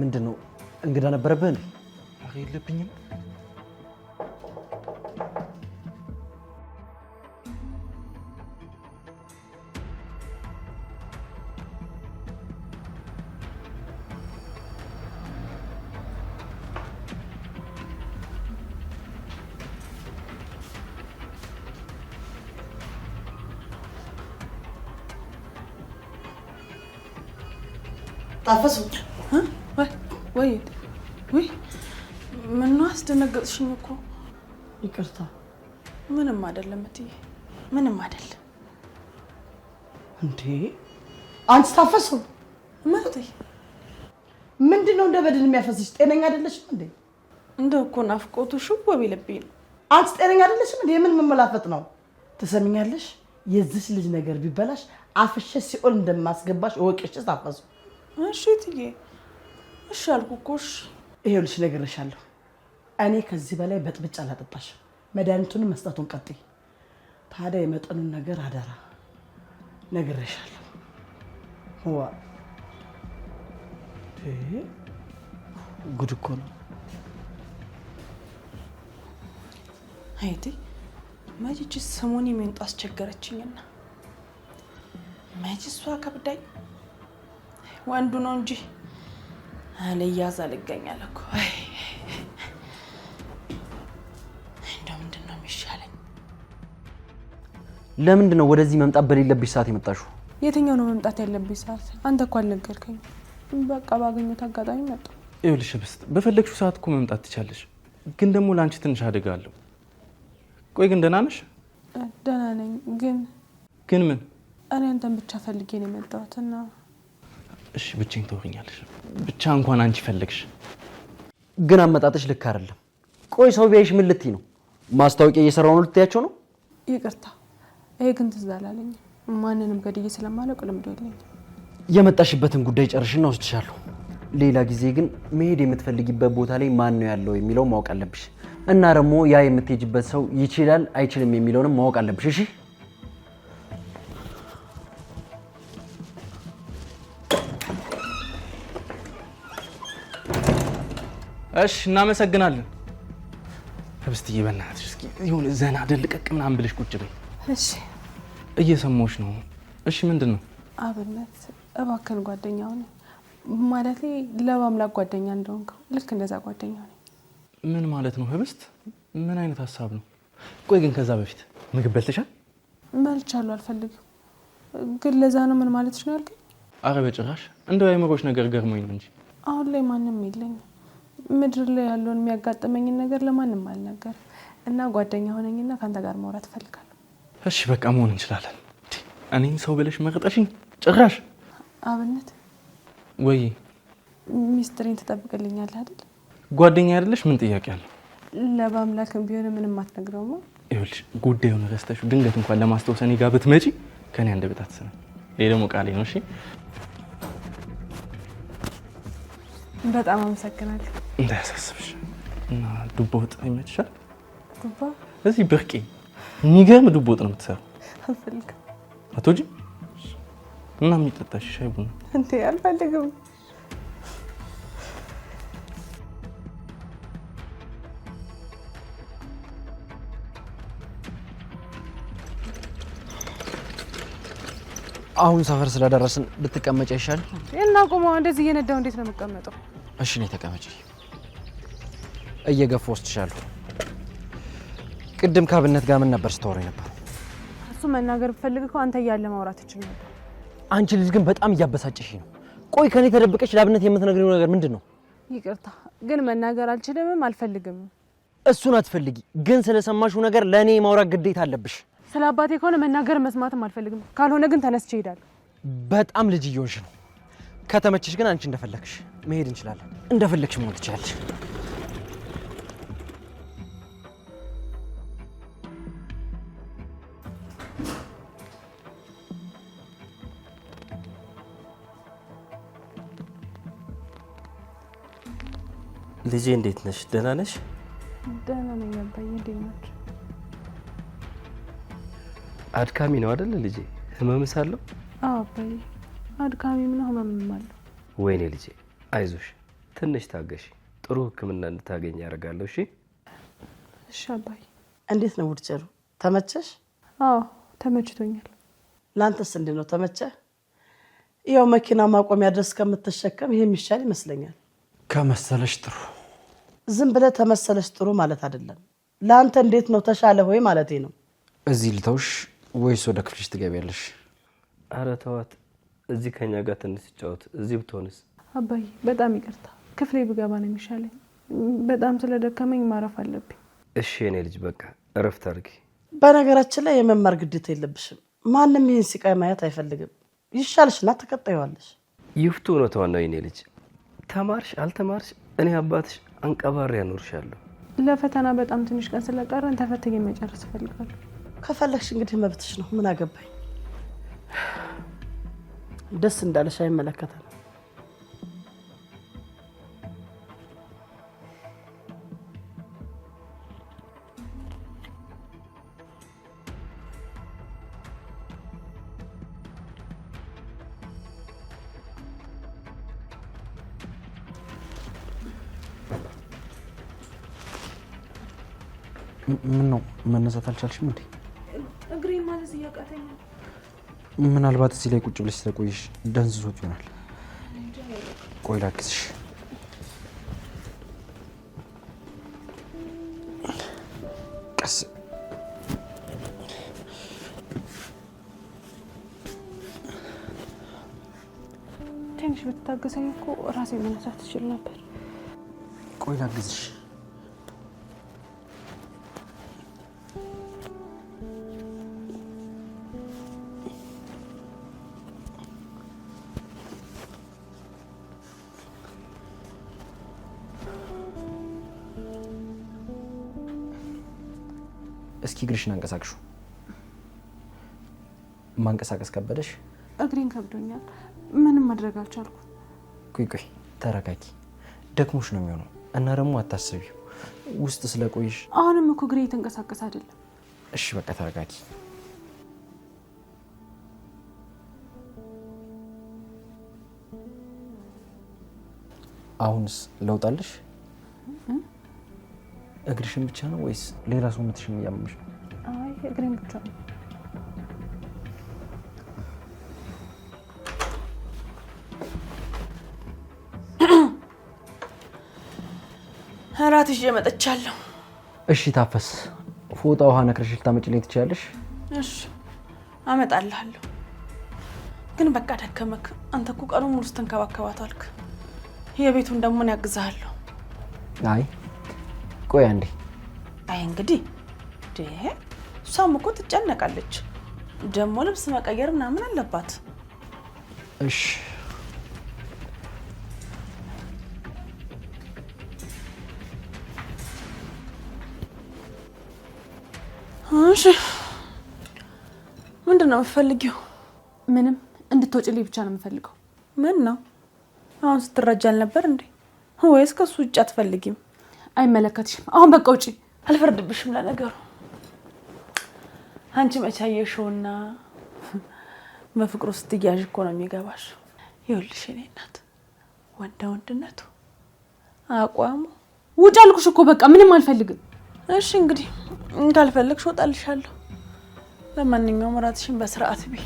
ምንድን ነው እንግዳ ነበረብህ እንዴ? ኧረ የለብኝም። ታፈሱ ወይ ምነው አስደነገጥሽኝ እኮ። ይቅርታ። ምንም አይደለም እትዬ፣ ምንም አይደለም። እንዴ አንቺ ታፈሱ ማለት ምንድነው እንደ በድን የሚያፈስሽ? ጤነኛ አይደለሽም እንዴ? እንደው እኮ ናፍቆቱ ሽቦ ቢልብኝ ነው። አንቺ ጤነኛ አይደለሽም እንዴ? ምን መመላፈጥ ነው? ትሰሚኛለሽ? የዚህ ልጅ ነገር ቢበላሽ አፍሽ ሲኦል እንደማስገባሽ እወቅሽ ታፈሱ። እሺ እትዬ፣ እሺ አልኩ እኮ። እሺ ይኸውልሽ እነግርሻለሁ፣ እኔ ከዚህ በላይ በጥብጫ አላጠጣሽ። መድኃኒቱንም መስጠቱን ቀጥይ። ታዲያ የመጠኑን ነገር አደራ እነግርሻለሁ። ዋ ጉድ እኮ ነው። አይቴ መቼ ሰሞኑን የሚንጡ አስቸገረችኝና መቼ እሷ ከብዳኝ ወንዱ ነው እንጂ አለያዝ አልገኛል እኮ። እንደው ምንድን ነው የሚሻለኝ? ለምንድን ነው ወደዚህ መምጣት በሌለብሽ ሰዓት የመጣሽው? የትኛው ነው መምጣት ያለብኝ ሰዓት? አንተ እኮ አልነገርከኝም። በቃ ባገኘሁት አጋጣሚ መጣሁ። ይኸውልሽ ህብስት፣ በፈለግሽው ሰዓት እኮ መምጣት ትቻለሽ፣ ግን ደግሞ ለአንቺ ትንሽ አደጋ አለው። ቆይ ግን ደህና ነሽ? ደህና ነኝ። ግን ምን? እኔ አንተን ብቻ ፈልጌ ነው የመጣሁት እና እሺ ብቻዬን ትወኛለሽ? ብቻ እንኳን አንቺ ፈለግሽ። ግን አመጣጥሽ ልክ አይደለም። ቆይ ሰው ቢያይሽ ምን ልትይ ነው? ማስታወቂያ እየሰራው ነው ልትያቸው ነው? ይቅርታ፣ ይሄ ግን ትዝ አላለኝም። ማንንም ገድዬ ስለማላውቅ ልምዶ የለኝም። የመጣሽበትን ጉዳይ ጨርሽና ወስድሻለሁ። ሌላ ጊዜ ግን መሄድ የምትፈልጊበት ቦታ ላይ ማን ነው ያለው የሚለው ማወቅ አለብሽ። እና ደግሞ ያ የምትሄጂበት ሰው ይችላል አይችልም የሚለውንም ማወቅ አለብሽ። እሺ? እሺ፣ እናመሰግናለን። ህብስትዬ በእናትሽ እስኪ ይሁን ዘና ደልቀቅ ምናምን ብለሽ ቁጭ በይ። እሺ፣ እየሰማሁሽ ነው። እሺ፣ ምንድን ነው? አብነት እባክህን ጓደኛው ነኝ ማለት ለማምላክ ጓደኛ እንደሆንከው ልክ እንደዛ ጓደኛው ነኝ። ምን ማለት ነው ህብስት? ምን አይነት ሀሳብ ነው? ቆይ ግን ከዛ በፊት ምግብ በልተሻል? በልቻለሁ። አልፈልግም። ግን ለዛ ነው ምን ማለትሽ ነው ያልከኝ? አረ በጭራሽ፣ እንደው አይምሮሽ ነገር ገርሞኝ ነው እንጂ አሁን ላይ ማንም የለኝም። ምድር ላይ ያለውን የሚያጋጥመኝን ነገር ለማንም አልነገርም እና ጓደኛ ሆነኝና ከአንተ ጋር ማውራት እፈልጋለሁ። እሺ በቃ መሆን እንችላለን። እኔን ሰው ብለሽ መርጠሽኝ ጭራሽ። አብነት ወይ ሚስጥሬን ትጠብቅልኛለህ አይደል? ጓደኛ አይደለሽ? ምን ጥያቄ አለ? ለባምላክም ቢሆን ምንም አትነግረውማ። ይኸውልሽ ጉዳዩን ረስተሽው ድንገት እንኳን ለማስታወስ እኔ ጋር ብትመጪ ከኔ አንደበት አትሰማም። ይሄ ደግሞ ቃሌ ነው። እሺ በጣም አመሰግናለሁ። እንዳያሳስብሽ። እና ዱቦ ወጥ ይመችሻል? ዱባ እዚህ ብርቄ የሚገርም ዱቦ ወጥ ነው የምትሰራው። አልፈልግም። አትወጂም? እና የሚጠጣሽ ሻይ ቡና? እንዴ አልፈልግም። አሁን ሰፈር ስለደረስን ብትቀመጭ ይሻል እና ቆመው እንደዚህ እየነዳው እንዴት ነው የምቀመጠው? እሺ ነይ ተቀመጪ። እየገፋ ወስድሻለሁ። ቅድም ካብነት ጋር ምን ነበር ስታወሪ ነበር? እሱ መናገር ብፈልግ እኮ አንተ እያለ ማውራት እችል ነበር። አንቺ ልጅ ግን በጣም እያበሳጨሽ ነው። ቆይ ከኔ ተደብቀሽ ለአብነት የምትነግሪው ነገር ምንድን ነው? ይቅርታ ግን መናገር አልችልምም አልፈልግም። እሱን አትፈልጊ፣ ግን ስለሰማሽው ነገር ለእኔ የማውራት ግዴታ አለብሽ። ስለ አባቴ ከሆነ መናገር መስማትም አልፈልግም። ካልሆነ ግን ተነስቼ እሄዳለሁ። በጣም ልጅ እየሆንሽ ነው። ከተመችሽ ግን አንቺ እንደፈለግሽ መሄድ እንችላለን። እንደፈለግሽ መሆን ትችላለሽ። ልጄ እንዴት ነሽ? ደህና ነሽ? ደህና ነኝ አባዬ። እንዴት ናችሁ? አድካሚ ነው አይደል ልጄ? ህመምስ አለው? አዎ አባዬ፣ አድካሚም ነው ህመምም አለው። ወይኔ ልጄ አይዞሽ፣ ትንሽ ታገሺ። ጥሩ ሕክምና እንድታገኝ ያደርጋለሁ። እሺ እሺ አባዬ። እንዴት ነው ውድጨሩ? ተመቸሽ? አዎ ተመችቶኛል። ላንተስ እንዴት ነው? ተመቸ? ያው መኪና ማቆሚያ ድረስ ከምትሸከም ይሄ የሚሻል ይመስለኛል። ከመሰለሽ ጥሩ። ዝም ብለህ ተመሰለሽ ጥሩ ማለት አይደለም። ላንተ እንዴት ነው? ተሻለ ሆይ ማለቴ ነው። እዚህ ልተውሽ ወይስ ወደ ክፍልሽ ትገቢያለሽ? አረ ተዋት፣ እዚህ ከኛ ጋር ትንሽ ትጫወት። እዚህ ብትሆንስ? አባዬ በጣም ይቅርታ፣ ክፍሌ ብገባ ነው የሚሻለኝ። በጣም ስለደከመኝ ማረፍ አለብኝ። እሺ የኔ ልጅ በቃ እረፍት አድርጊ። በነገራችን ላይ የመማር ግዴታ የለብሽም። ማንም ይህን ሲቃይ ማየት አይፈልግም። ይሻልሽና ተቀጣዩዋለሽ። ይፍቱ እውነቷን ነው የኔ ልጅ። ተማርሽ አልተማርሽ እኔ አባትሽ አንቀባሪ ያኖርሻለሁ። ለፈተና በጣም ትንሽ ቀን ስለቀረን ተፈትኜ መጨረስ እፈልጋለሁ። ከፈለግሽ እንግዲህ መብትሽ ነው። ምን አገባኝ? ደስ እንዳለሽ አይመለከተንም። ምን ነው መነሳት አልቻልሽም እንዴ? እግሬ ማለት እያቃተኝ ነው። ምናልባት እዚህ ላይ ቁጭ ብለሽ ስለቆየሽ ደንዝዞት ይሆናል። ቆይ ላግዝሽ። ቀስ ትንሽ ብትታገሰኝ እኮ ራሴ መነሳት ትችል ነበር። ቆይ ላግዝሽ። እስኪ እግርሽን አንቀሳቅሹ። ማንቀሳቀስ ከበደሽ? እግሬን ከብዶኛል። ምንም ማድረግ አልቻልኩም። ቆይ ተረጋጊ። ደክሞሽ ነው የሚሆነው እና ደግሞ አታስቢው ውስጥ ስለቆይሽ። አሁንም እኮ እግሬ የተንቀሳቀስ አይደለም። እሺ በቃ ተረጋጊ። አሁንስ ለውጣለሽ? እግርሽን ብቻ ነው ወይስ ሌላ ሰውነትሽን እያመመሽ ነው? አይ እግሬን ብቻ ነው። እራት ይዤ መጥቻለሁ። እሺ ታፈስ፣ ፎጣ ውሃ ነክረሽ ልታመጪልኝ ትችያለሽ? እሺ አመጣልሃለሁ። ግን በቃ ደከመክ። አንተ እኮ ቀኑን ሙሉ ስትንከባከባት አልክ። የቤቱን ደግሞ እኔ ያግዝሃለሁ። አይ ቆይ አንዴ። አይ እንግዲህ እሷም እኮ ትጨነቃለች። ደግሞ ልብስ መቀየር ምናምን አለባት። እሺ እሺ ምንድን ነው የምትፈልጊው? ምንም፣ እንድትወጪልኝ ብቻ ነው የምፈልገው። ምን ነው አሁን ስትረጃ አልነበር እንዴ? ወይስ ከሱ ውጭ አትፈልጊም? አይመለከትሽም። አሁን በቃ ውጪ። አልፈርድብሽም። ለነገሩ አንቺ መቻየሽውና በፍቅሩ ስትያዥ እኮ ነው የሚገባሽ። ይኸውልሽ የኔ እናት ወንድነቱ አቋሙ ውጭ አልኩሽ እኮ በቃ ምንም አልፈልግም። እሺ እንግዲህ ካልፈለግሽ ወጣልሻለሁ። ለማንኛውም እራትሽን በስርዓት ቢ።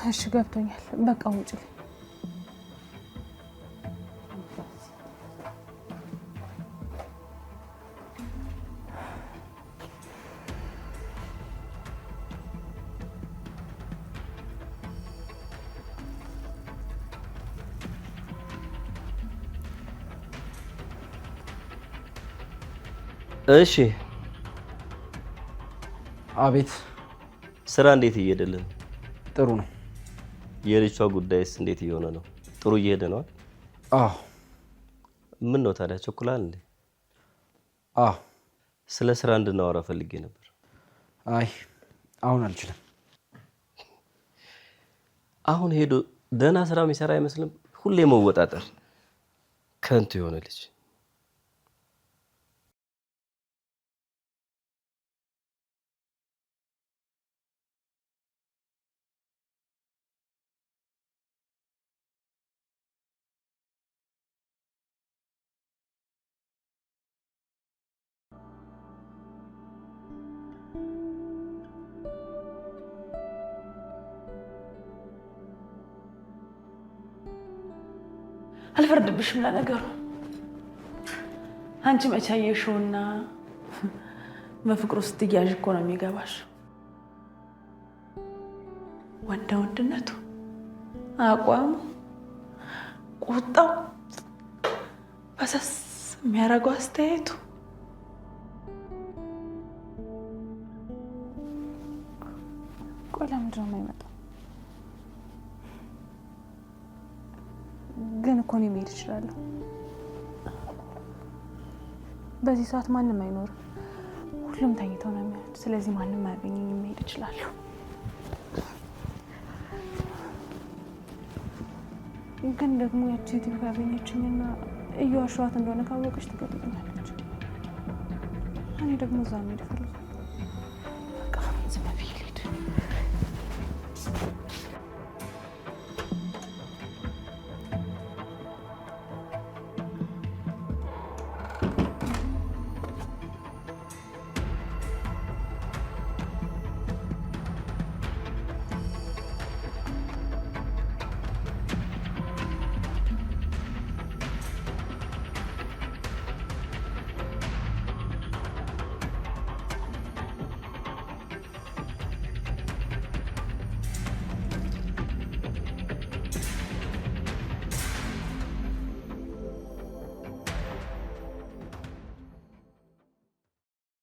እሺ ገብቶኛል። በቃ ውጭ። እሺ አቤት። ስራ እንዴት እየሄደልን? ጥሩ ነው። የልጅቷ ጉዳይስ እንዴት እየሆነ ነው? ጥሩ እየሄደ ነው? አዎ። ምን ነው ታዲያ ቸኩላል እንዴ? አዎ። ስለ ስራ እንድናወራ ፈልጌ ነበር። አይ አሁን አልችልም። አሁን ሄዶ ደህና ስራ የሚሰራ አይመስልም። ሁሌ መወጣጠር ከንቱ የሆነ ልጅ። አልፈርድብሽም። ለነገሩ አንቺ መቻየሽውና በፍቅሩ ስትያዥ እኮ ነው የሚገባሽ። ወንድነቱ አቋሙ ቁጣው በሰስ የሚያደርገው አስተያየቱ ቆይ ለምንድን ነው የማይመጣው? ግን እኮ እኔ መሄድ እችላለሁ። በዚህ ሰዓት ማንም አይኖርም። ሁሉም ተኝተው ነው የሚያዩት። ስለዚህ ማንም አያገኘኝም። መሄድ እችላለሁ። ግን ደግሞ ያቺ ሴትዮ ካገኘችኝና እየዋሸኋት እንደሆነ ካወቀች ትገድለኛለች። እኔ ደግሞ እዛ መሄድ እፈልጋለሁ።